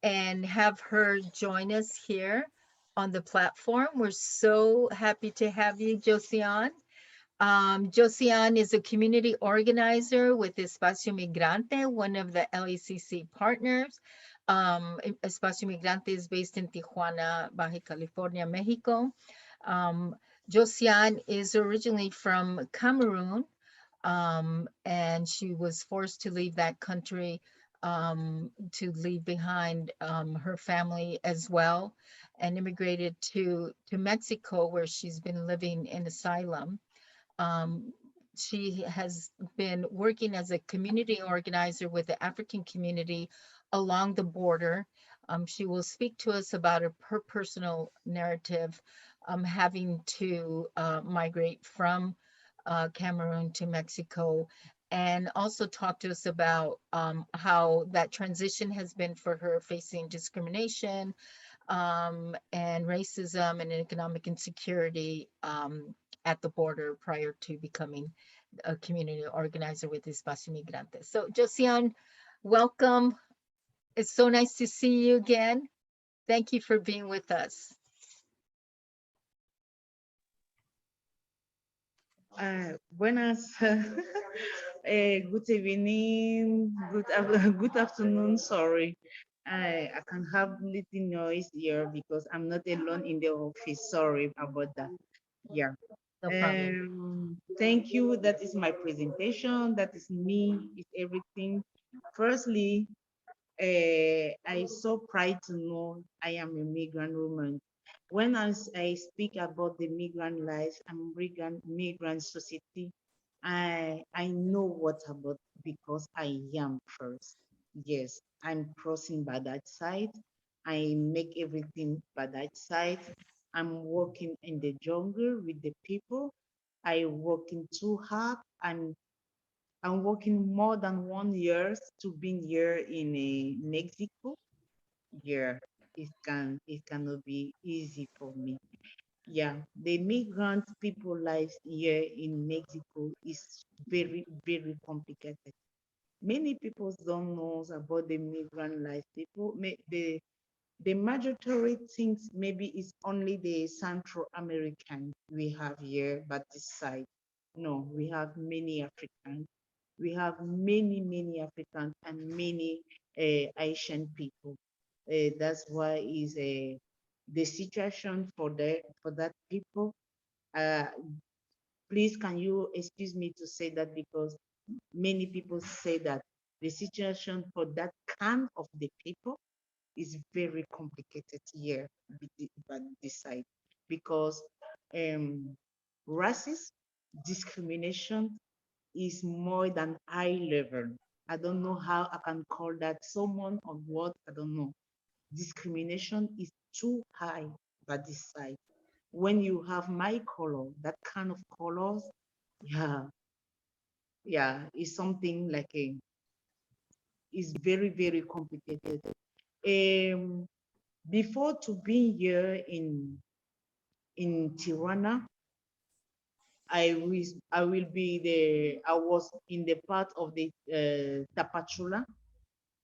Speaker 1: and have her join us here on the platform. We're so happy to have you, Josiane. Josiane is a community organizer with Espacio Migrante, one of the LACC partners. Espacio Migrante is based in Tijuana, Baja California, Mexico. Josiane is originally from Cameroon, and she was forced to leave that country to leave behind her family as well, and immigrated to Mexico, where she's been living in asylum. She has been working as a community organizer with the African community along the border, She will speak to us about her personal narrative, having to migrate from Cameroon to Mexico, and also talk to us about how that transition has been for her, facing discrimination and racism and economic insecurity at the border prior to becoming a community organizer with Espacio Migrante. So Josiane, welcome. It's so nice to see you again. Thank you for being with us.
Speaker 6: Buenas, good evening, good afternoon. Sorry, I can have little noise here because I'm not alone in the office. Sorry about that. Yeah.
Speaker 1: No problem.
Speaker 6: Thank you. That is my presentation. That is me. It's everything. Firstly, I so proud to know I am a migrant woman. When I speak about the migrant life and migrant society, I know what about because I am first. Yes, I'm crossing by that side. I make everything by that side. I'm working in the jungle with the people. I working too hard. I'm working more than 1 year to be here in Mexico. Yeah, it cannot be easy for me. Yeah, the migrant people lives here in Mexico is very, very complicated. Many people don't know about the migrant life. The majority things maybe is only the Central American we have here, but this side, no, we have many Africans. We have many Africans and many Asian people. That's why is the situation for that people. Uh, Please, can you excuse me to say that because many people say that the situation for that kind of the people is very complicated here, but this side because um, racism, discrimination is more than high level. I don't know how I can call that someone or what, I don't know. Discrimination is too high by this side. When you have my color, that kind of colors, yeah, yeah, it's something like a, is very, very complicated. Um, Before to be here in Tirana, I was in the part of the Tapachula.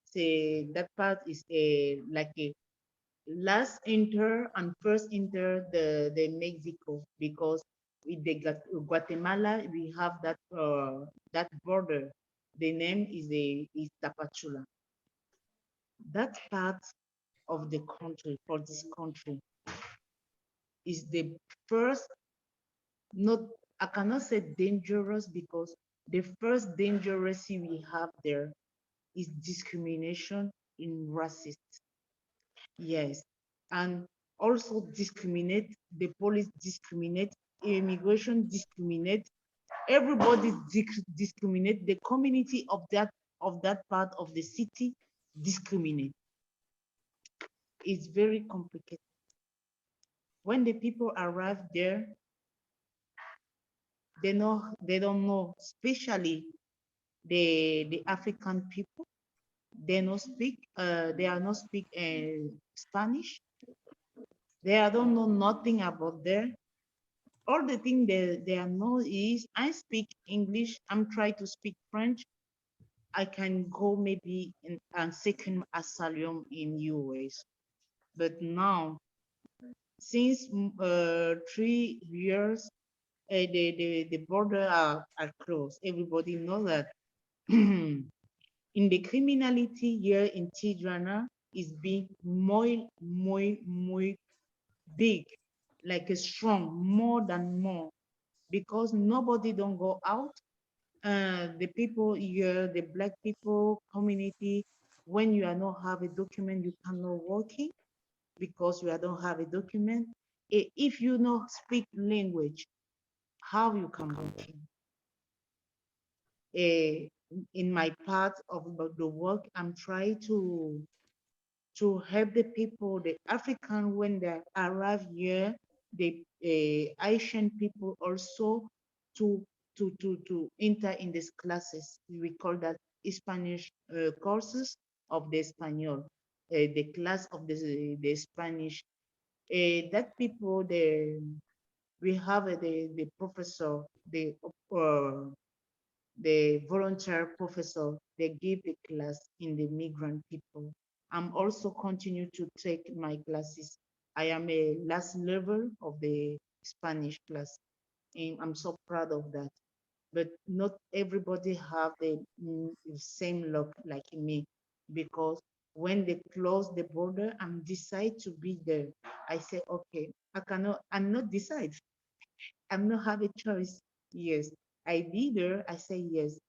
Speaker 6: Say that part is a like a last enter and first enter the Mexico because with the Guatemala we have that border. The name is Tapachula. That part of the country for this country is the first, not, I cannot say dangerous because the first dangerous we have there is discrimination in racist. Yes. And also discriminate, the police discriminate, immigration discriminate, everybody discriminate, the community of that part of the city discriminate. It's very complicated. When the people arrive there, they don't know, especially the African people, they are not speak Spanish. They don't know nothing about there. All the thing they know is I speak English. I'm trying to speak French. I can go maybe in and second asylum in US. But now, since 3 years, the border are closed. Everybody know that. In the criminality here in Tirana is being more big, like a strong, more than more, because nobody don't go out. The people here, the Black people community, when you are not have a document, you cannot working because you don't have a document. If you not speak language, how you can working? In my part of the work, I'm trying to help the people, the African, when they arrive here, the Asian people also to to enter in these classes. We call that Spanish courses of the Espanol, the class of the Spanish. That people, we have the professor, the volunteer professor, they give the class in the migrant people. I'm also continue to take my classes. I am a last level of the Spanish class, and I'm so proud of that. But not everybody have the same luck like me, because when they close the border and decide to be there, I say, okay, I'm not decide. I'm not have a choice. Yes, I be there. I say yes.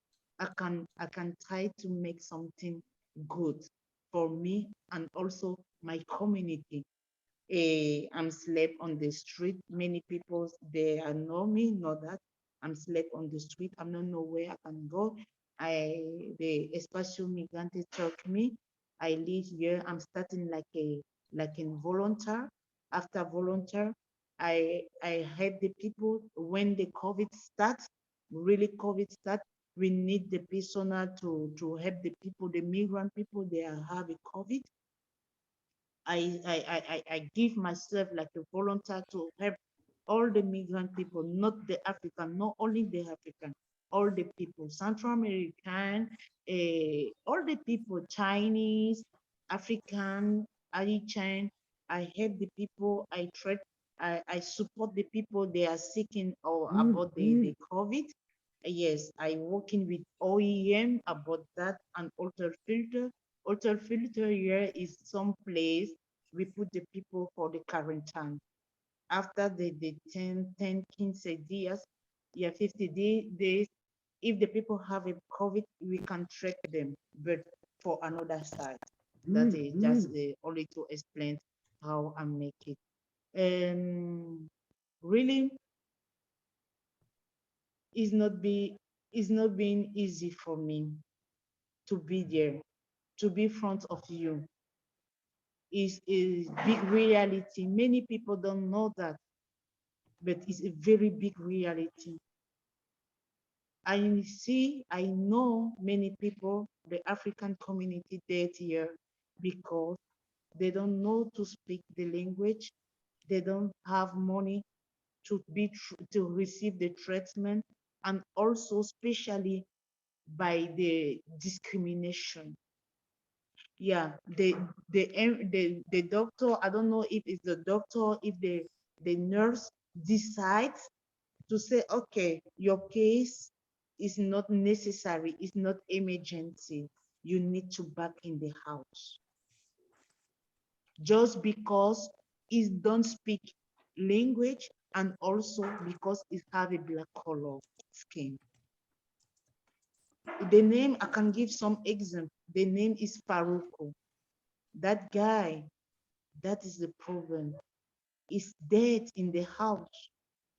Speaker 6: I can try to make something good for me and also my community. I'm slept on the street. Many people they know me, know that I'm slept on the street. I don't know where I can go. The Espacio Migrante told me I live here. I'm starting like a volunteer. After volunteer, I help the people when the COVID starts. Really, COVID start. We need the personnel to help the people, the migrant people. They are having COVID. I give myself like a volunteer to help all the migrant people, not the African, not only the African, all the people, Central American, all the people, Chinese, African, Haitian. I help the people. I support the people they are seeking or about the COVID. Yes, I working with OEM about that and alter filter. Alter filter here is some place we put the people for the quarantine. After the 10, 15 days, yeah, days, if the people have a COVID, we can track them, but for another side. That is just only to explain how I make it. Really, it's not be it's not being easy for me to be there, to be in front of you. Is a big reality. Many people don't know that, but it's a very big reality. I know many people, the African community dead here because they don't know to speak the language. They don't have money to receive the treatment, and also especially by the discrimination. Yeah, the doctor, I don't know if it's the doctor, if the nurse decides to say, okay, your case is not necessary, it's not emergency, you need to back in the house. Just because it don't speak language and also because it have a black color skin. The name, I can give some example. The name is Faruko. That guy, that is the problem. Is dead in the house.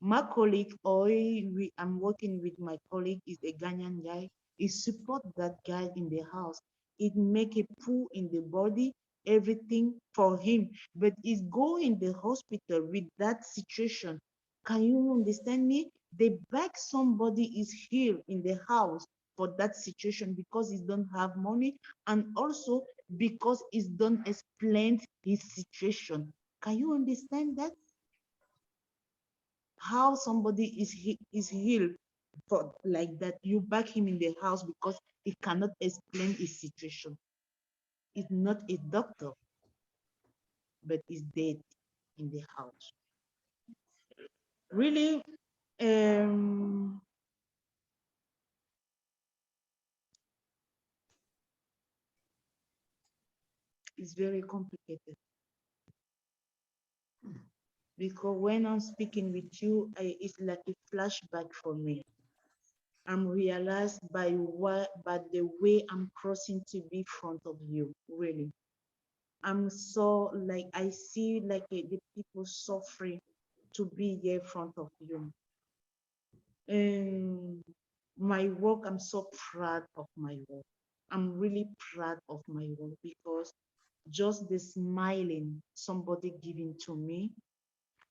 Speaker 6: My colleague, I'm working with my colleague, is a Ghanaian guy. He support that guy in the house. It make a poo in the body, everything for him. But he's go in the hospital with that situation. Can you understand me? They beg somebody is here in the house for that situation because he don't have money, and also because he don't explain his situation. Can you understand that? How somebody is healed for like that? You back him in the house because he cannot explain his situation. He's not a doctor, but he's dead in the house. Really, it's very complicated because when I'm speaking with you, it's like a flashback for me. I'm realized by the way I'm crossing to be in front of you, really. I'm so like I see like the people suffering to be here in front of you. And my work, I'm so proud of my work. I'm really proud of my work because just the smiling somebody giving to me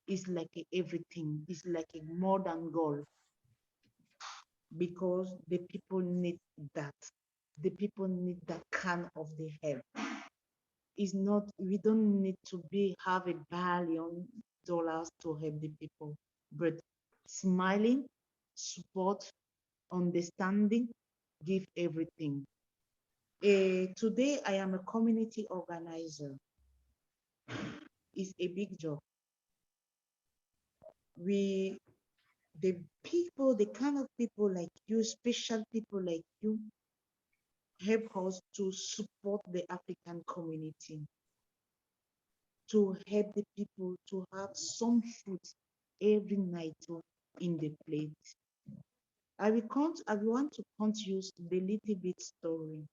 Speaker 6: is like everything. It's like a more than gold because the people need that. The people need that kind of the help. It's not, we don't need to have $1 billion to help the people, but smiling, support, understanding, give everything. Today I am a community organizer. It's a big job. We, the people, the kind of people like you, special people like you, help us to support the African community, to help the people to have some food every night in the plate. I want to continue the little bit story.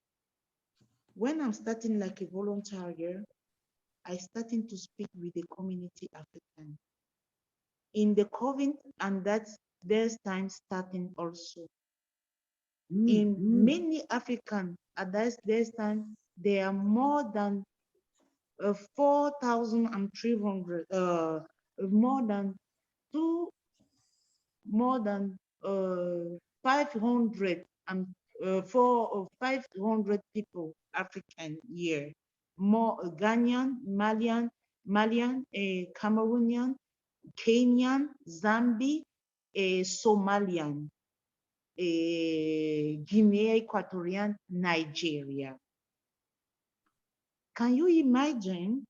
Speaker 6: When I'm starting like a volunteer, I starting to speak with the community African. In the COVID, and that's there's time starting also. In many African, at there's time, there are more than 4,300, more than two, more than 500 and 500 people African year, more Ghanaian, Malian, Cameroonian, Kenyan, Zambi, Somalian, Guinea Equatorial, Nigeria. Can you imagine?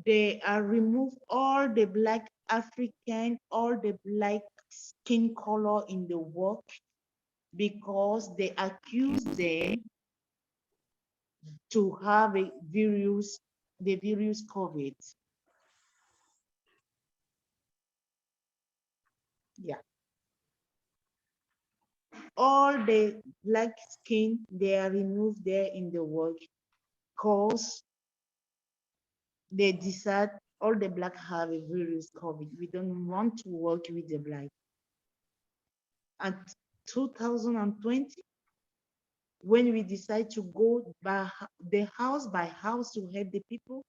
Speaker 6: They are remove all the black African, all the black skin color in the work because they accuse them to have a virus, the virus COVID. Yeah. All the black skin, they are removed there in the work because they decide all the black have a virus COVID. We don't want to work with the black. At 2020, when we decide to go by the house to help the people,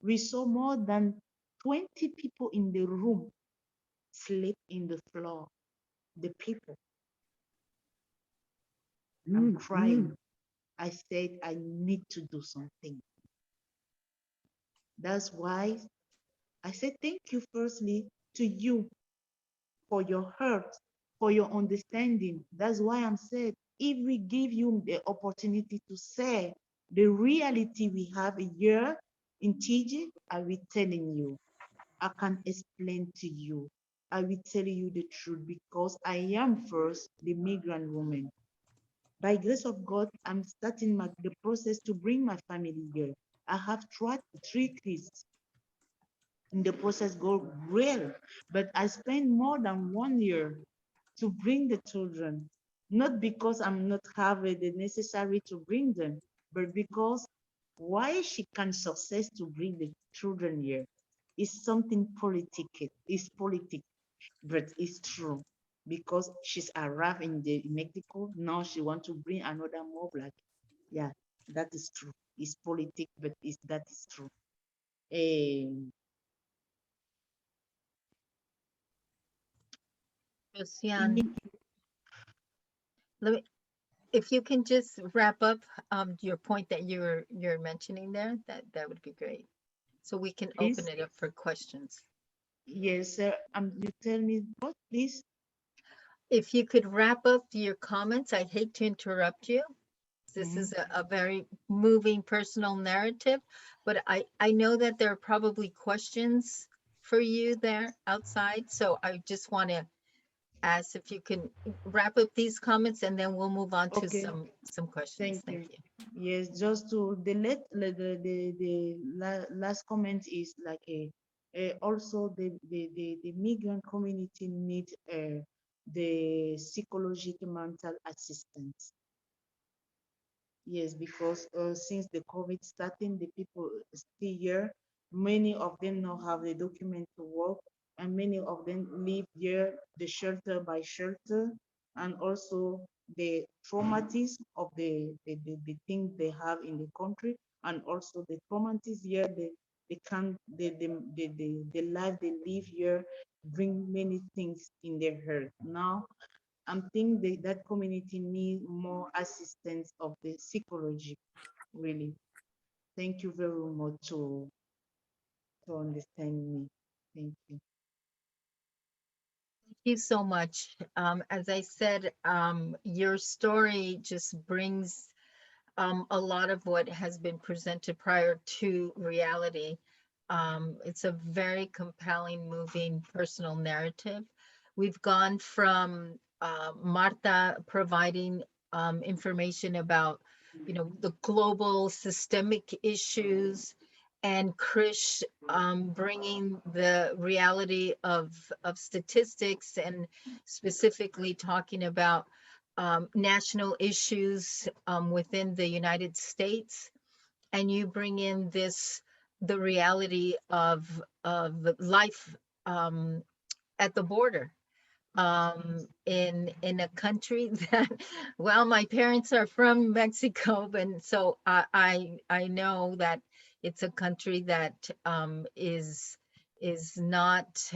Speaker 6: we saw more than 20 people in the room sleep in the floor. The people. I'm crying. I said, I need to do something. That's why I said, thank you firstly to you for your hurt, for your understanding. That's why I'm saying, if we give you the opportunity to say the reality we have here in TJ, I will telling you, I can explain to you. I will tell you the truth because I am first the migrant woman. By grace of God, I'm starting the process to bring my family here. I have tried 3 kids. And the process go well, but I spent more than 1 year to bring the children, not because I'm not having the necessary to bring them, but because why she can success to bring the children here is something political, it's politic, but it's true. Because she's arrived in Mexico, now she want to bring another more black. Yeah, that is true. It's politic, but that is true.
Speaker 1: Josiane, if you can just wrap up your point that you're mentioning there, that would be great. So we can
Speaker 6: Please?
Speaker 1: open it up for questions.
Speaker 6: Yes, sir. You tell me what, please?
Speaker 1: If you could wrap up your comments, I'd hate to interrupt you. This is a very moving personal narrative, but I know that there are probably questions for you there outside. So I just want to ask if you can wrap up these comments and then we'll move on to
Speaker 6: Okay.
Speaker 1: some questions. Thank you.
Speaker 6: Yes, just to the last comment is like also the migrant community need the psychological mental assistance. Yes, because since the COVID starting, the people still here. Many of them now have the document to work, and many of them live here, the shelter by shelter, and also the traumatism of the things they have in the country, and also the traumatism here, the life they live here bring many things in their heart. Now, I'm thinking that community need more assistance of the psychology, really. Thank you very much to understand me. Thank you.
Speaker 1: Thank you so much. As I said, your story just brings a lot of what has been presented prior to reality. It's a very compelling, moving, personal narrative. We've gone from Marta providing information about, the global systemic issues, and Krish bringing the reality of statistics, and specifically talking about national issues within the United States, and you bring in the reality of life at the border, in a country that, well, my parents are from Mexico, and so I know that it's a country that is not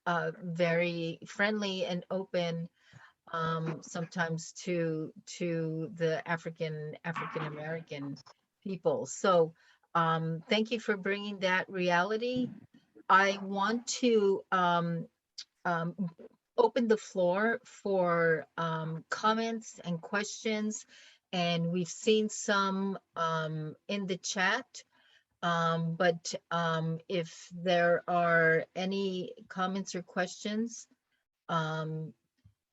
Speaker 1: very friendly and open, sometimes to the African American people. So thank you for bringing that reality. I want to um, open the floor for comments and questions, and we've seen some in the chat. But if there are any comments or questions,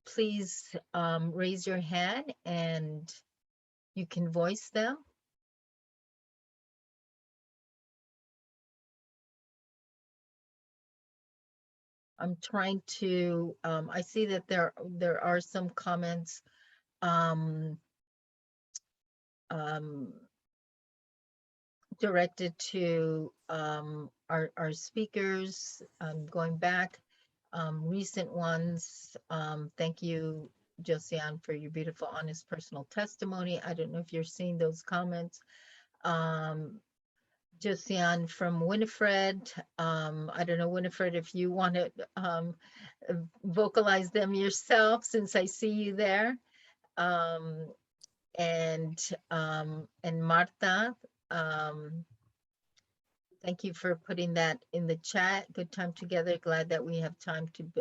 Speaker 1: please raise your hand and you can voice them. I'm trying to, I see that there are some comments um, directed to our speakers, going back, recent ones. Thank you, Josiane, for your beautiful, honest, personal testimony. I don't know if you're seeing those comments. Josiane from Winifred. I don't know, Winifred, if you want to vocalize them yourself, since I see you there. And Marta, thank you for putting that in the chat. Good time together. Glad that we have time to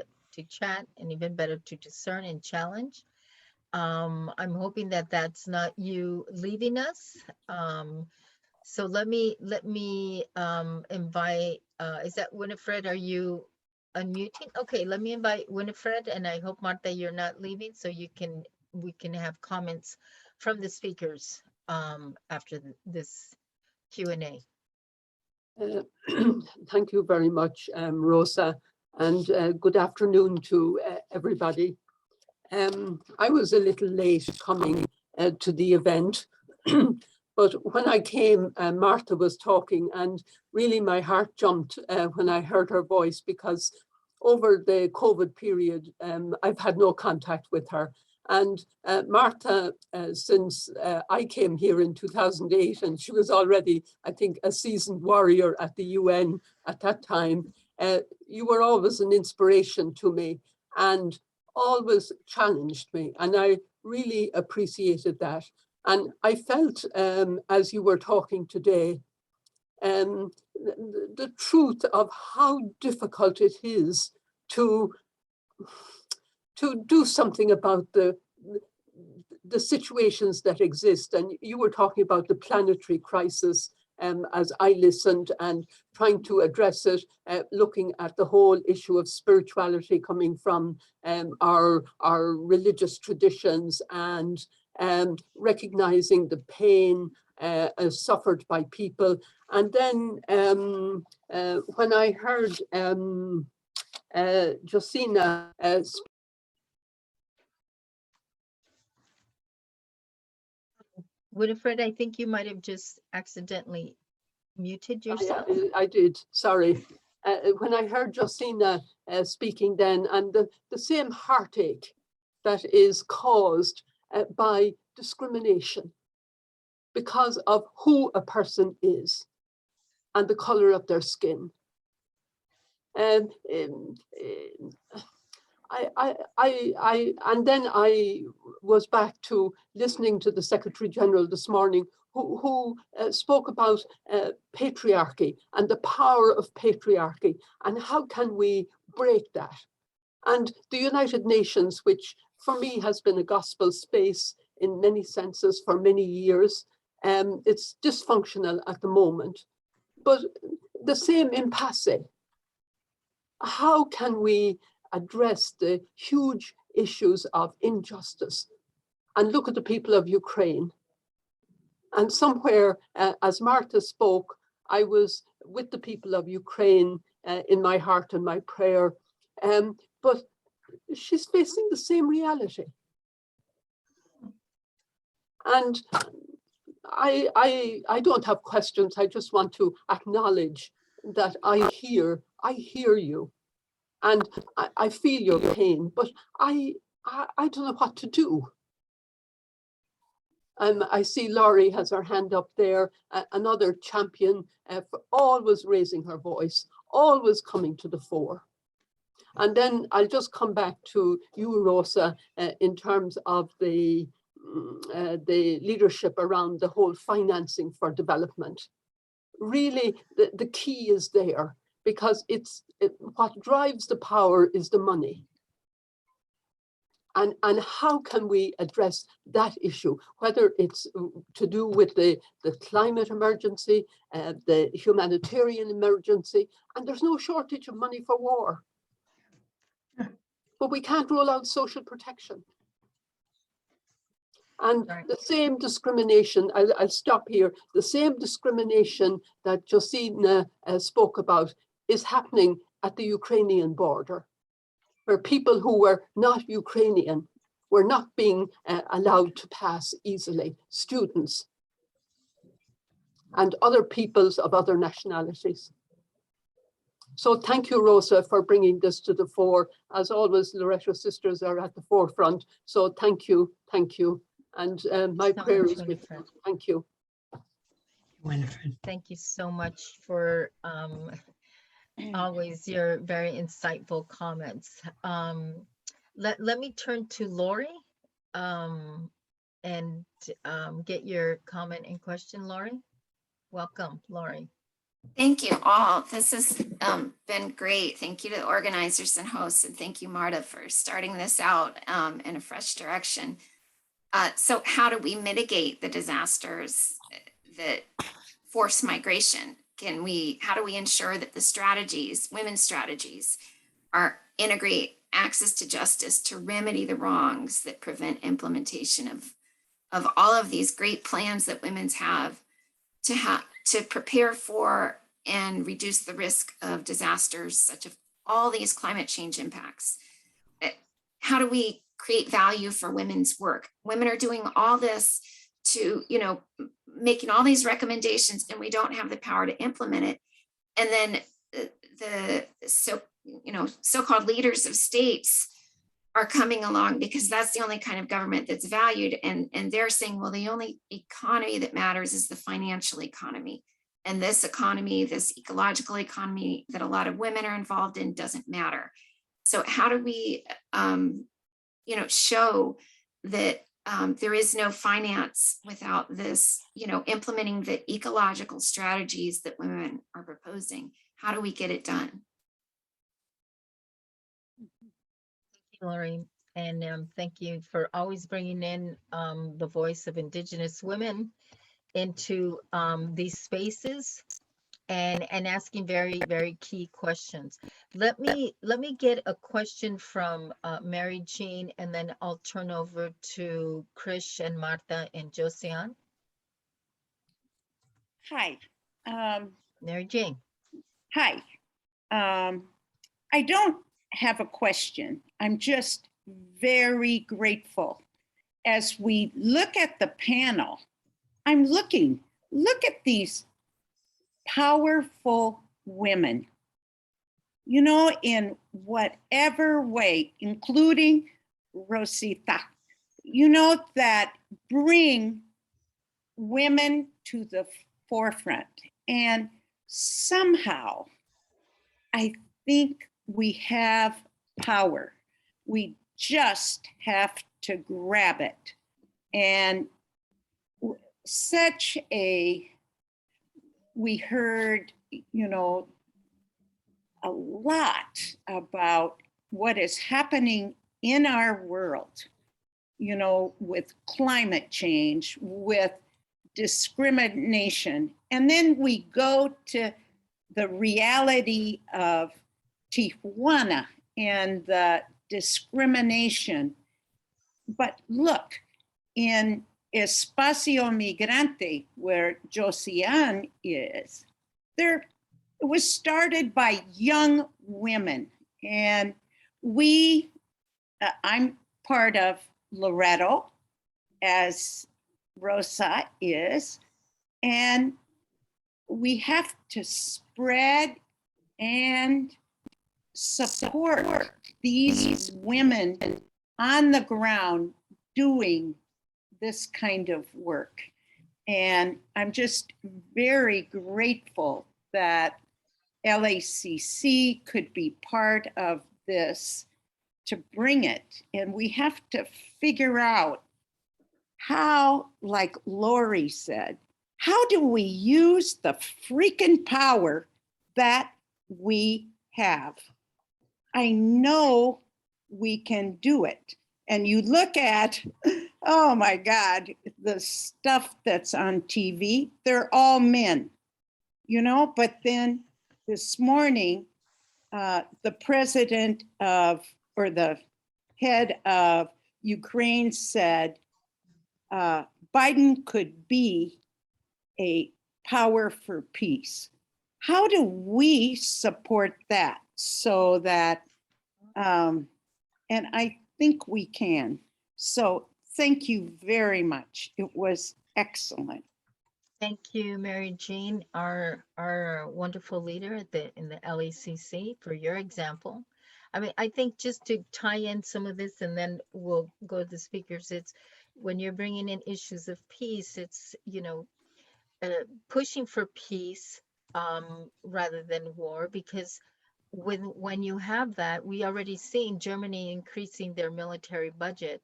Speaker 1: chat, and even better to discern and challenge. I'm hoping that that's not you leaving us. So let me invite, is that Winifred? Are you unmuting? Okay, let me invite Winifred, and I hope, Marta, you're not leaving, so we can have comments from the speakers after this Q&A.
Speaker 7: Thank you very much, Rosa, and good afternoon to everybody. I was a little late coming to the event, but when I came, Martha was talking, and really my heart jumped when I heard her voice, because over the COVID period, I've had no contact with her. And Martha, since I came here in 2008, and she was already, I think, a seasoned warrior at the UN at that time, you were always an inspiration to me and always challenged me. And I really appreciated that. And I felt, as you were talking today, the truth of how difficult it is to do something about the situations that exist. And you were talking about the planetary crisis as I listened, and trying to address it, looking at the whole issue of spirituality coming from our religious traditions, and recognizing the pain suffered by people. And then when I heard Josina
Speaker 1: Winifred, I think you might have just accidentally muted yourself.
Speaker 7: I did, sorry. When I heard Josina speaking then, and the same heartache that is caused by discrimination because of who a person is and the color of their skin. And then I was back to listening to the Secretary General this morning, who spoke about patriarchy and the power of patriarchy and how can we break that. And the United Nations, which for me has been a gospel space in many senses for many years, it's dysfunctional at the moment, but the same in passé. How can we address the huge issues of injustice and look at the people of Ukraine? And somewhere, as Martha spoke, I was with the people of Ukraine in my heart and my prayer, but she's facing the same reality. And I don't have questions. I just want to acknowledge that I hear you, and I feel your pain, but I don't know what to do. I see Laurie has her hand up there, another champion for always raising her voice, always coming to the fore. And then I'll just come back to you, Rosa, in terms of the leadership around the whole financing for development. Really, the key is there, because what drives the power is the money. And how can we address that issue, whether it's to do with the climate emergency, the humanitarian emergency, and there's no shortage of money for war. But we can't roll out social protection. And the same discrimination, I'll stop here, the same discrimination that Josina spoke about is happening at the Ukrainian border, where people who were not Ukrainian were not being allowed to pass easily, students and other peoples of other nationalities. So thank you, Rosa, for bringing this to the fore. As always, Loretto sisters are at the forefront. So thank you, thank you. And my prayer is with you. Thank you.
Speaker 8: Winifred.
Speaker 1: Thank you so much for always your very insightful comments. Let me turn to Lori and get your comment and question, Lori. Welcome, Lori.
Speaker 9: Thank you all. This has been great. Thank you to the organizers and hosts, and thank you, Marta, for starting this out in a fresh direction. So how do we mitigate the disasters that force migration? How do we ensure that the strategies, women's strategies, integrate access to justice to remedy the wrongs that prevent implementation of all of these great plans that women's have to prepare for and reduce the risk of disasters such as all these climate change impacts? How do we create value for women's work? Women are doing all this to, making all these recommendations, and we don't have the power to implement it. And then the so-called leaders of states are coming along because that's the only kind of government that's valued. And they're saying, well, the only economy that matters is the financial economy. And this economy, this ecological economy that a lot of women are involved in, doesn't matter. So how do we, show that there is no finance without this, implementing the ecological strategies that women are proposing? How do we get it done?
Speaker 1: Lori, and thank you for always bringing in the voice of Indigenous women into these spaces and asking very, very key questions. Let me get a question from Mary Jean, and then I'll turn over to Krish and Martha and Josiane.
Speaker 10: Hi.
Speaker 1: Mary Jean.
Speaker 10: Hi. I don't have a question. I'm just very grateful. As we look at the panel, look at these powerful women, in whatever way, including Rosita, you know, that bring women to the forefront. And somehow, I think we have power. We just have to grab it. And we heard, you know, a lot about what is happening in our world, you know, with climate change, with discrimination. And then we go to the reality of Tijuana and the discrimination. But look, in Espacio Migrante, where Josiane is, it was started by young women. And I'm part of Loreto, as Rosa is, and we have to spread and support these women on the ground doing this kind of work. And I'm just very grateful that LACC could be part of this to bring it. And we have to figure out how, like Lori said, how do we use the freaking power that we have? I know we can do it. And you look at, oh my God, the stuff that's on TV, they're all men, you know, but then this morning, the president of, or the head of Ukraine said, Biden could be a power for peace. How do we support that so that, and I think we can. So thank you very much. It was excellent.
Speaker 1: Thank you, Mary Jean, our wonderful leader in the LACC, for your example. I mean, I think just to tie in some of this, and then we'll go to the speakers. It's when you're bringing in issues of peace, it's, you know, pushing for peace rather than war, because when you have that, we already seen Germany increasing their military budget,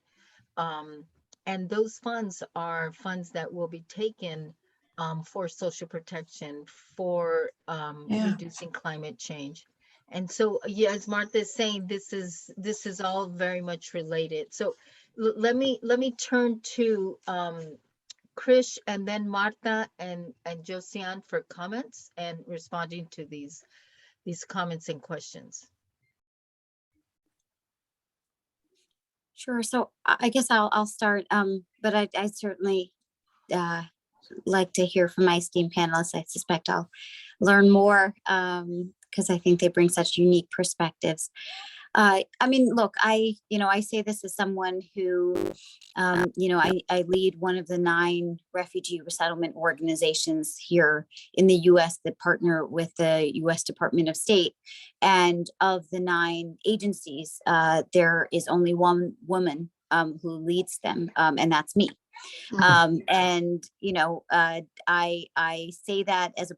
Speaker 1: and those funds are funds that will be taken for social protection, for reducing climate change. And so, yeah, as Martha is saying, this is all very much related. So let me turn to Krish and then Martha and Josiane for comments and responding to these comments and questions.
Speaker 11: Sure. So I guess I'll start, but I certainly like to hear from my esteemed panelists. I suspect I'll learn more because I think they bring such unique perspectives. I mean, look, I say this as someone who, I lead one of the 9 refugee resettlement organizations here in the U.S. that partner with the U.S. Department of State. And of the 9 agencies, there is only one woman who leads them, and that's me. And, I say that as a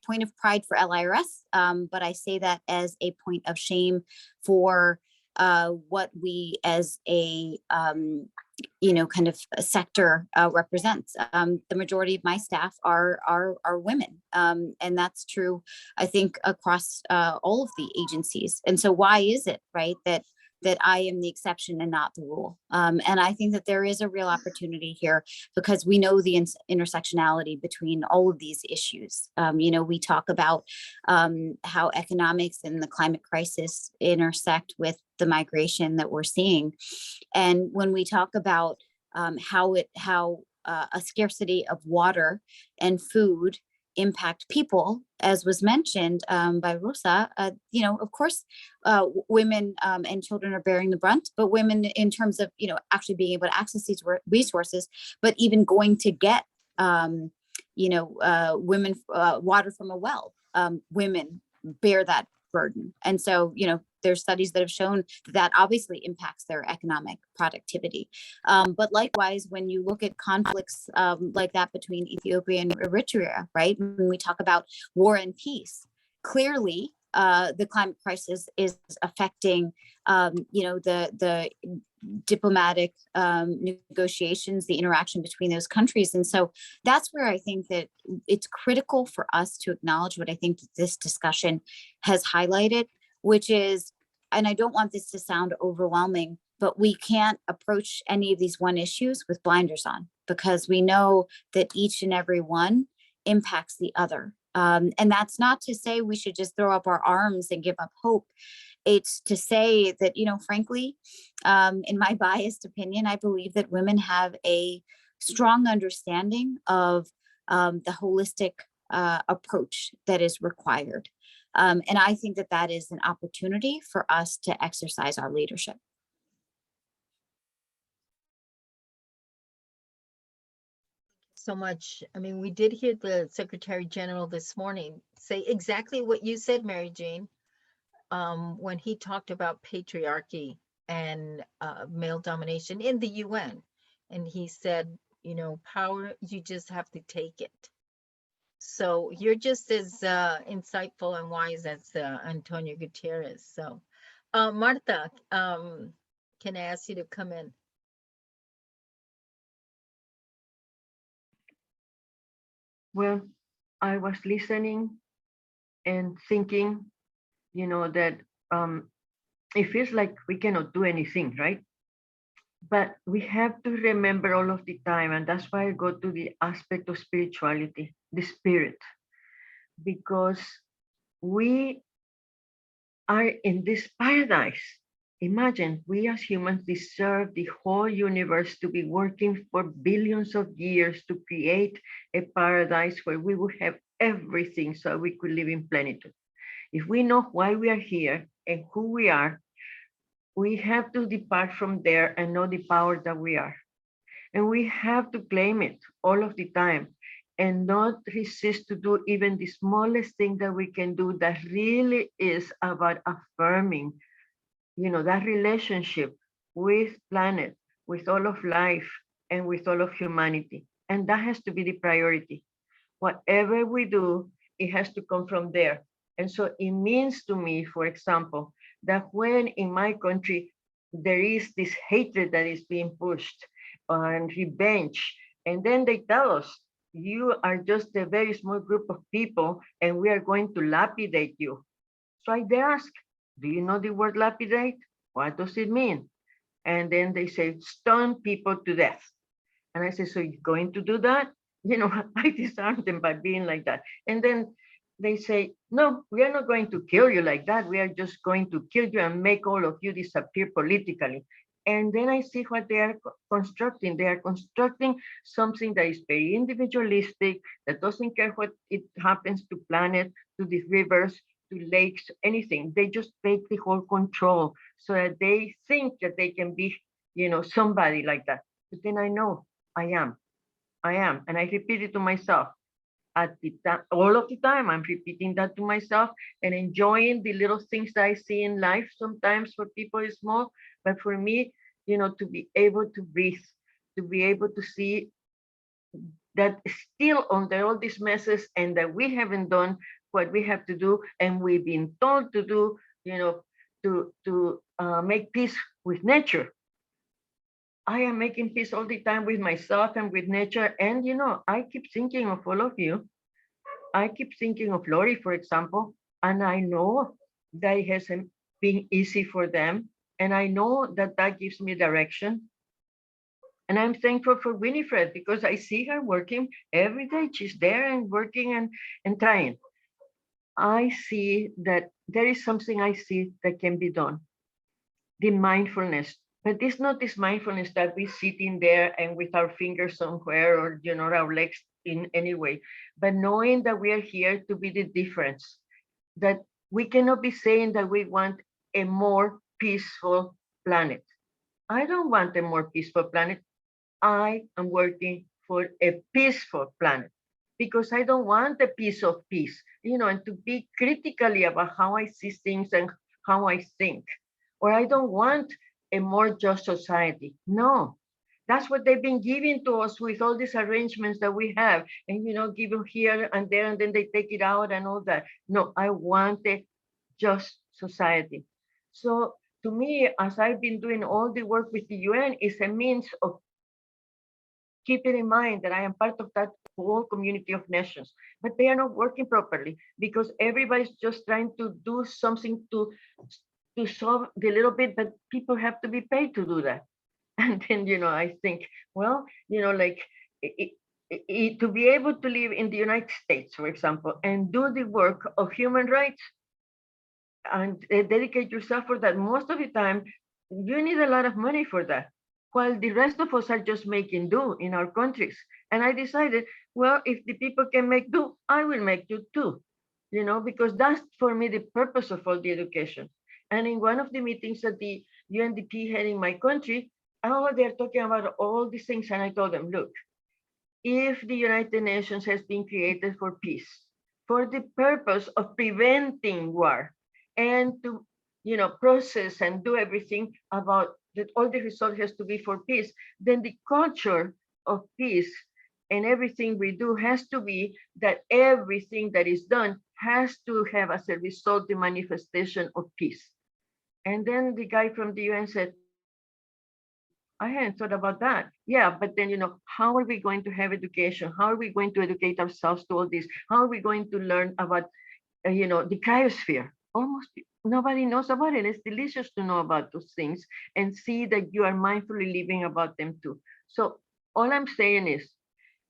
Speaker 11: point of pride for LIRS, but I say that as a point of shame for what we as a, kind of a sector represents. The majority of my staff are women. And that's true, I think, across all of the agencies. And so why is it, right, that I am the exception and not the rule? And I think that there is a real opportunity here because we know the intersectionality between all of these issues. We talk about how economics and the climate crisis intersect with the migration that we're seeing. And when we talk about how a scarcity of water and food impact people, as was mentioned by Rosa, of course, women and children are bearing the brunt, but women in terms of, actually being able to access these resources, but even going to get, women water from a well, women bear that burden. And so, there's studies that have shown that obviously impacts their economic productivity. But likewise, when you look at conflicts like that between Ethiopia and Eritrea, right? When we talk about war and peace, clearly the climate crisis is affecting, the diplomatic negotiations, the interaction between those countries. And so that's where I think that it's critical for us to acknowledge what I think that this discussion has highlighted, which is, and I don't want this to sound overwhelming, but we can't approach any of these one issues with blinders on, because we know that each and every one impacts the other. And that's not to say we should just throw up our arms and give up hope. It's to say that, frankly, in my biased opinion, I believe that women have a strong understanding of the holistic approach that is required. And I think that that is an opportunity for us to exercise our leadership.
Speaker 1: So much. I mean, we did hear the Secretary General this morning say exactly what you said, Mary Jane, when he talked about patriarchy and male domination in the UN. And he said, power, you just have to take it. So you're just as insightful and wise as Antonio Gutierrez. So Martha, can I ask you to come in?
Speaker 4: Well, I was listening and thinking, that it feels like we cannot do anything, right? But we have to remember all of the time, and that's why I go to the aspect of spirituality, the spirit, because we are in this paradise. Imagine we as humans deserve the whole universe to be working for billions of years to create a paradise where we would have everything so we could live in plenitude. If we know why we are here and who we are, we have to depart from there and know the power that we are. And we have to claim it all of the time and not resist to do even the smallest thing that we can do that really is about affirming, that relationship with planet, with all of life, and with all of humanity. And that has to be the priority. Whatever we do, it has to come from there. And so it means to me, for example, that when in my country, there is this hatred that is being pushed and revenge, and then they tell us, you are just a very small group of people and we are going to lapidate you. So I ask, do you know the word lapidate? What does it mean? And then they say, stone people to death. And I say, so you're going to do that? I disarm them by being like that. And then they say, no, we are not going to kill you like that. We are just going to kill you and make all of you disappear politically. And then I see what they are constructing. They are constructing something that is very individualistic, that doesn't care what it happens to planet, to the rivers, to lakes, anything. They just take the whole control so that they think that they can be, somebody like that. But then I know I am. And I repeat it to myself. At the time, all of the time, I'm repeating that to myself and enjoying the little things that I see in life. Sometimes for people it's small, but for me, to be able to breathe, to be able to see that still under all these messes and that we haven't done what we have to do and we've been told to do, to make peace with nature. I am making peace all the time with myself and with nature. And, I keep thinking of all of you. I keep thinking of Lori, for example, and I know that it hasn't been easy for them. And I know that that gives me direction. And I'm thankful for Winifred because I see her working every day. She's there and working and trying. I see that there is something I see that can be done. The mindfulness. But it's not this mindfulness that we sitting there and with our fingers somewhere or our legs in any way, but knowing that we are here to be the difference, that we cannot be saying that we want a more peaceful planet. I don't want a more peaceful planet. I am working for a peaceful planet because I don't want a piece of peace, and to be critically about how I see things and how I think, or I don't want a more just society. No, that's what they've been giving to us with all these arrangements that we have, and give them here and there, and then they take it out and all that. No, I want a just society. So to me, as I've been doing all the work with the UN, is a means of keeping in mind that I am part of that whole community of nations, but they are not working properly because everybody's just trying to do something to solve the little bit, but people have to be paid to do that. And then, I think, well, like to be able to live in the United States, for example, and do the work of human rights and dedicate yourself for that, most of the time, you need a lot of money for that, while the rest of us are just making do in our countries. And I decided, well, if the people can make do, I will make do too, because that's for me the purpose of all the education. And in one of the meetings that the UNDP had in my country, they're talking about all these things. And I told them, look, if the United Nations has been created for peace, for the purpose of preventing war, and to process and do everything about that, all the result has to be for peace, then the culture of peace and everything we do has to be that everything that is done has to have as a result the manifestation of peace. And then the guy from the UN said, I hadn't thought about that. Yeah, but then, how are we going to have education? How are we going to educate ourselves to all this? How are we going to learn about, the cryosphere? Almost nobody knows about it. It's delicious to know about those things and see that you are mindfully living about them too. So all I'm saying is,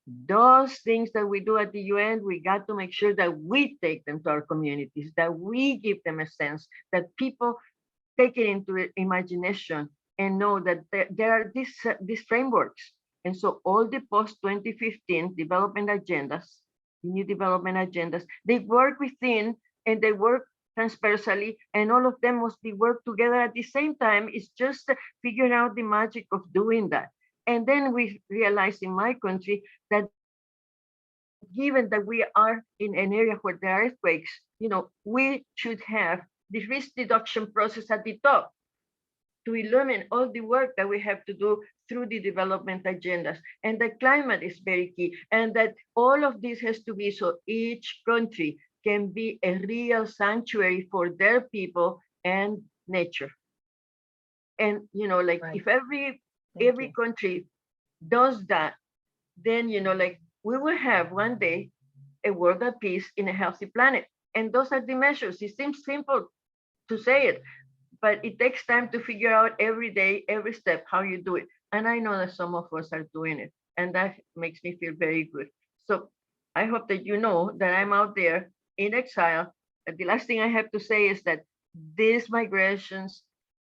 Speaker 4: those things that we do at the UN, we got to make sure that we take them to our communities, that we give them a sense, that people take it into imagination and know that there are these frameworks. And so all the post-2015 development agendas, the new development agendas, they work within and they work transversally, and all of them must be worked together at the same time. It's just figuring out the magic of doing that. And then we realize in my country that given that we are in an area where there are earthquakes, we should have the risk reduction process at the top to illuminate all the work that we have to do through the development agendas. And the climate is very key. And that all of this has to be so each country can be a real sanctuary for their people and nature. And, like
Speaker 1: Right.
Speaker 4: if every
Speaker 1: Thank you.
Speaker 4: country does that, then, like we will have one day a world at peace in a healthy planet. And those are the measures. It seems simple to say it, but it takes time to figure out every day, every step, how you do it. And I know that some of us are doing it, and that makes me feel very good. So I hope that you know that I'm out there in exile. And the last thing I have to say is that these migrations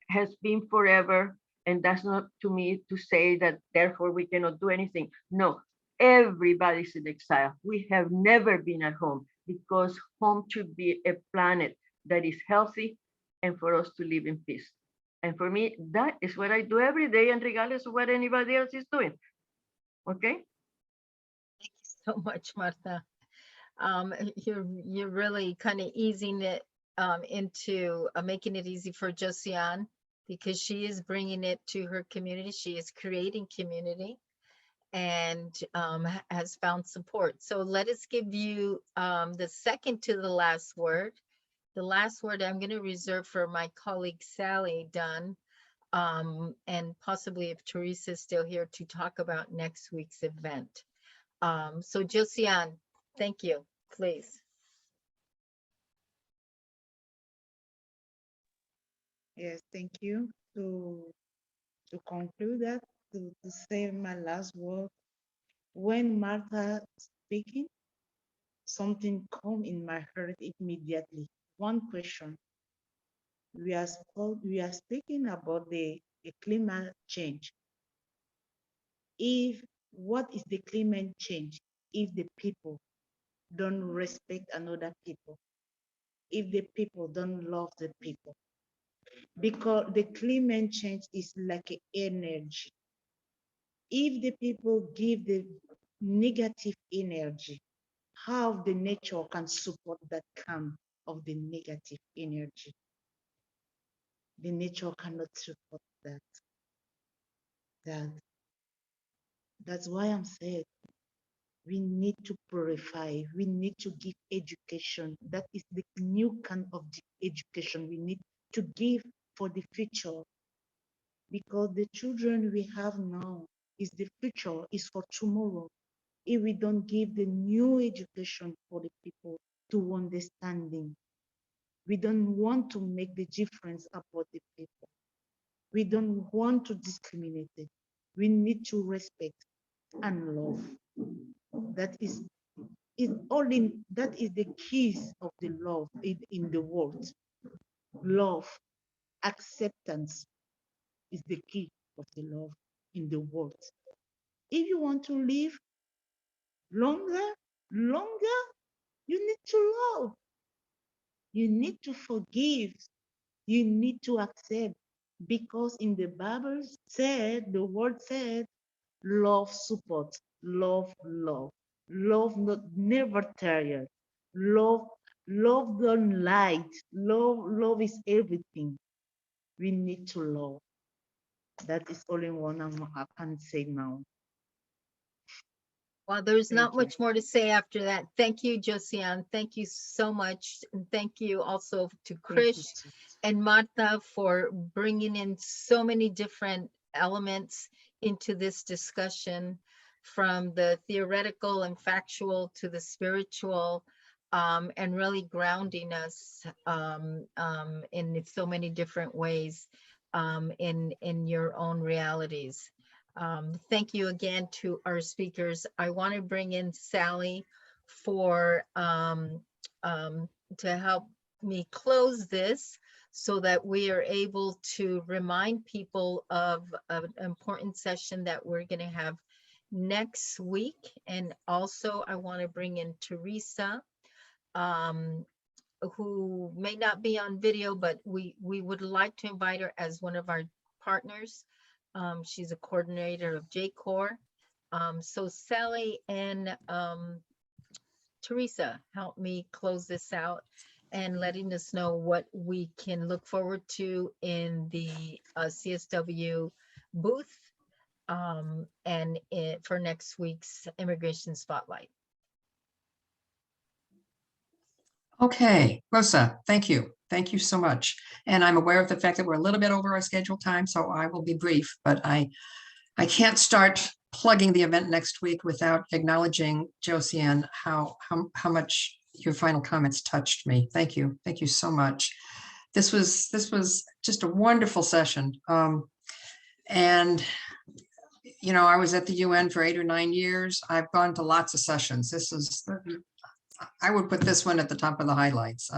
Speaker 4: has been forever, and that's not to me to say that therefore we cannot do anything. No, everybody's in exile. We have never been at home because home should be a planet that is healthy and for us to live in peace. And for me, that is what I do every day, and regardless of what anybody else is doing. Okay?
Speaker 1: So much, Martha. You're really kind of easing it into making it easy for Josiane, because she is bringing it to her community. She is creating community and has found support. So let us give you the second to the last word. The last word I'm going to reserve for my colleague Sally Dunn, and possibly if Teresa's still here to talk about next week's event. So Josiane, thank you, please.
Speaker 6: Yes, thank you. To conclude that, to say my last word, when Martha speaking, something come in my heart immediately. One question. We are speaking about the climate change. If what is the climate change? If the people don't respect another people, if the people don't love the people, because the climate change is like an energy. If the people give the negative energy, how the nature can support that kind of the negative energy? The nature cannot support that. That's why I'm saying we need to purify. We need to give education. That is the new kind of education we need to give for the future. Because the children we have now is the future, is for tomorrow. If we don't give the new education for the people to understanding, we don't want to make the difference about the people. We don't want to discriminate it. We need to respect and love. That is the keys of the love in the world. Love, acceptance is the key of the love in the world. If you want to live longer, you need to love. You need to forgive. You need to accept. Because in the Bible the word said, love support, love. Love never tired. Love don't lie. Love is everything. We need to love. That is only one I can say now.
Speaker 1: Well, there's
Speaker 6: Thank
Speaker 1: not
Speaker 6: you.
Speaker 1: much more to say after that. Thank you, Josiane. Thank you so much. And thank you also to
Speaker 6: Thank you,
Speaker 1: Krish
Speaker 6: too.
Speaker 1: and Martha for bringing in so many different elements into this discussion, from the theoretical and factual to the spiritual, and really grounding us in so many different ways in your own realities. Thank you again to our speakers. I want to bring in Sally for to help me close this, so that we are able to remind people of an important session that we're going to have next week. And also I want to bring in Teresa, who may not be on video, but we would like to invite her as one of our partners. She's a coordinator of J-Corps. So Sally and Teresa, help me close this out and letting us know what we can look forward to in the CSW booth and for next week's Immigration Spotlight.
Speaker 8: Okay, Rosa, thank you. Thank you so much. And I'm aware of the fact that we're a little bit over our scheduled time, so I will be brief, but I can't start plugging the event next week without acknowledging, Josiane, how much your final comments touched me. Thank you. Thank you so much. This was just a wonderful session. And you know, I was at the UN for 8 or 9 years. I've gone to lots of sessions. I would put this one at the top of the highlights.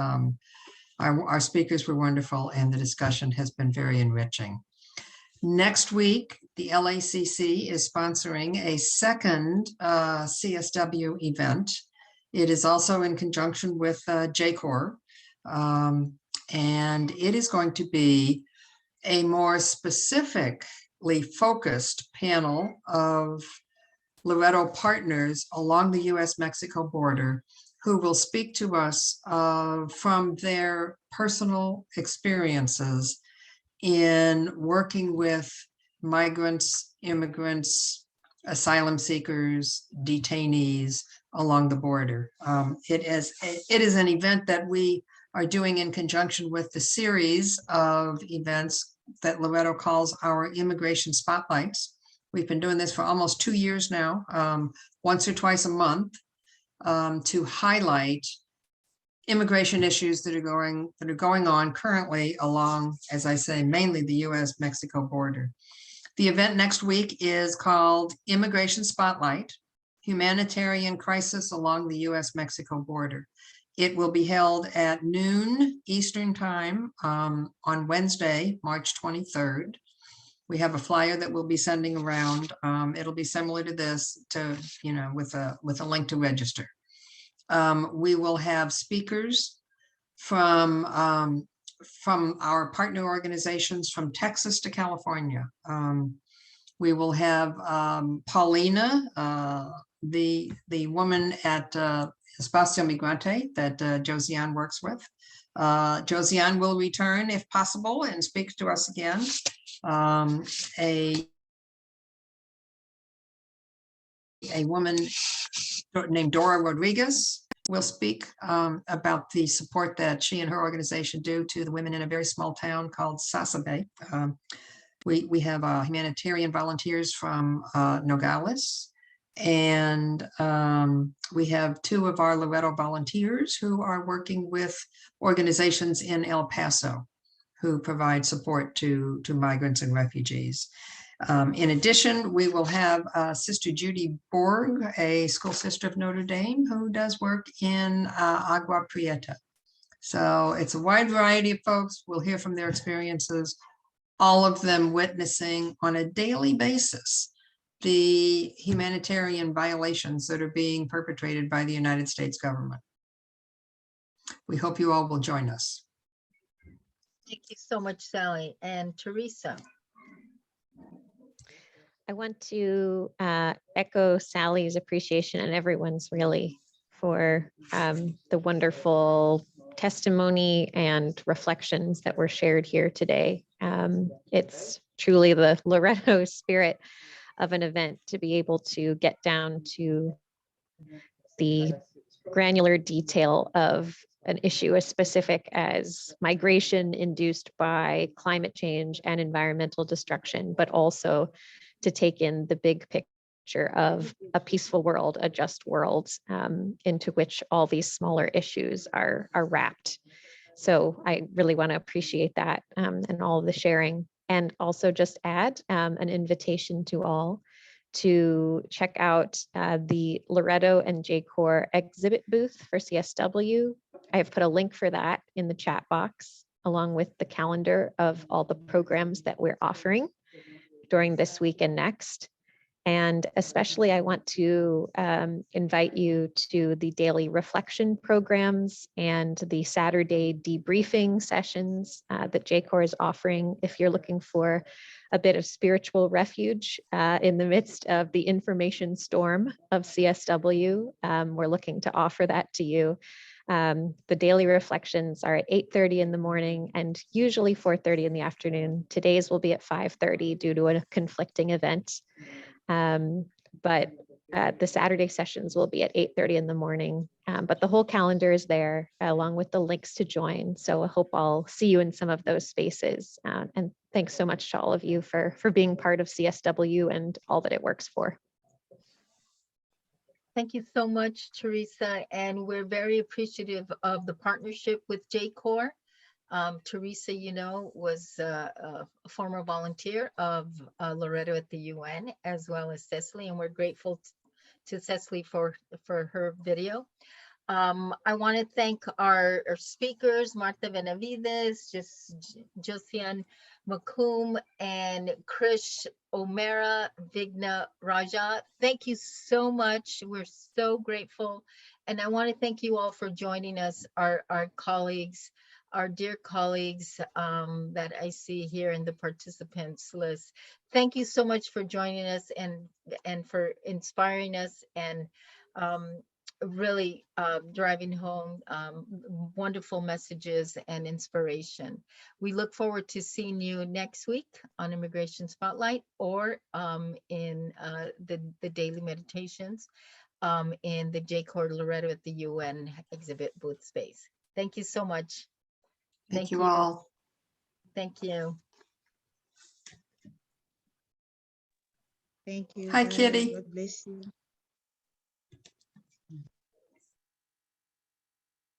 Speaker 8: Our speakers were wonderful, and the discussion has been very enriching. Next week, the LACC is sponsoring a second CSW event. It is also in conjunction with J-Corps, and it is going to be a more specifically focused panel of Loretto partners along the US-Mexico border who will speak to us from their personal experiences in working with migrants, immigrants, asylum seekers, detainees along the border. It is an event that we are doing in conjunction with the series of events that Loretto calls our Immigration Spotlights. We've been doing this for almost 2 years now, once or twice a month, to highlight immigration issues that are going on currently along, as I say, mainly the US-Mexico border. The event next week is called Immigration Spotlight: Humanitarian Crisis Along the US-Mexico Border. It will be held at noon Eastern Time on Wednesday, March 23rd. We have a flyer that we'll be sending around. It'll be similar to this, with a link to register. We will have speakers from our partner organizations from Texas to California. We will have Paulina, the woman at Espacio Migrante that Josiane works with. Josiane will return if possible and speak to us again. A woman named Dora Rodriguez will speak about the support that she and her organization do to the women in a very small town called Sasabe. We have humanitarian volunteers from Nogales, and we have 2 of our Loretto volunteers who are working with organizations in El Paso who provide support to migrants and refugees. In addition, we will have Sister Judy Borg, a school sister of Notre Dame, who does work in Agua Prieta. So it's a wide variety of folks. We'll hear from their experiences, all of them witnessing on a daily basis the humanitarian violations that are being perpetrated by the United States government. We hope you all will join us.
Speaker 1: Thank you so much, Sally. And Teresa.
Speaker 12: I want to echo Sally's appreciation and everyone's really for the wonderful testimony and reflections that were shared here today. It's truly the Loretto spirit of an event to be able to get down to the granular detail of an issue as specific as migration induced by climate change and environmental destruction, but also to take in the big picture of a peaceful world, a just world, into which all these smaller issues are wrapped. So I really want to appreciate that and all of the sharing, and also just add an invitation to all to check out the Loretto and J-Corps exhibit booth for CSW. I have put a link for that in the chat box, along with the calendar of all the programs that we're offering during this week and next. And especially I want to invite you to the daily reflection programs and the Saturday debriefing sessions that J-Corps is offering if you're looking for a bit of spiritual refuge in the midst of the information storm of CSW. We're looking to offer that to you. The daily reflections are at 8:30 in the morning and usually 4:30 in the afternoon. Today's will be at 5:30 due to a conflicting event. But the Saturday sessions will be at 8:30 in the morning. But the whole calendar is there along with the links to join. So I hope I'll see you in some of those spaces. And thanks so much to all of you for being part of CSW and all that it works for.
Speaker 1: Thank you so much, Teresa. And we're very appreciative of the partnership with J-Corps. Teresa, you know, was a former volunteer of Loretto at the UN, as well as Cecily, and we're grateful to Cecily for her video. I want to thank our speakers, Martha Benavides, Josiane Makoum, and Krish O'Mara, Vigna Raja. Thank you so much. We're so grateful. And I want to thank you all for joining us, our colleagues, our dear colleagues that I see here in the participants list. Thank you so much for joining us and for inspiring us and really driving home wonderful messages and inspiration. We look forward to seeing you next week on Immigration Spotlight or in the daily meditations in the J-Corps Loretto at the UN exhibit booth space. Thank you so much.
Speaker 8: Thank you all.
Speaker 1: Thank you.
Speaker 6: Thank you.
Speaker 8: Hi,
Speaker 6: Bye.
Speaker 8: Kitty.
Speaker 6: God bless you.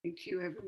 Speaker 7: Thank you, everyone.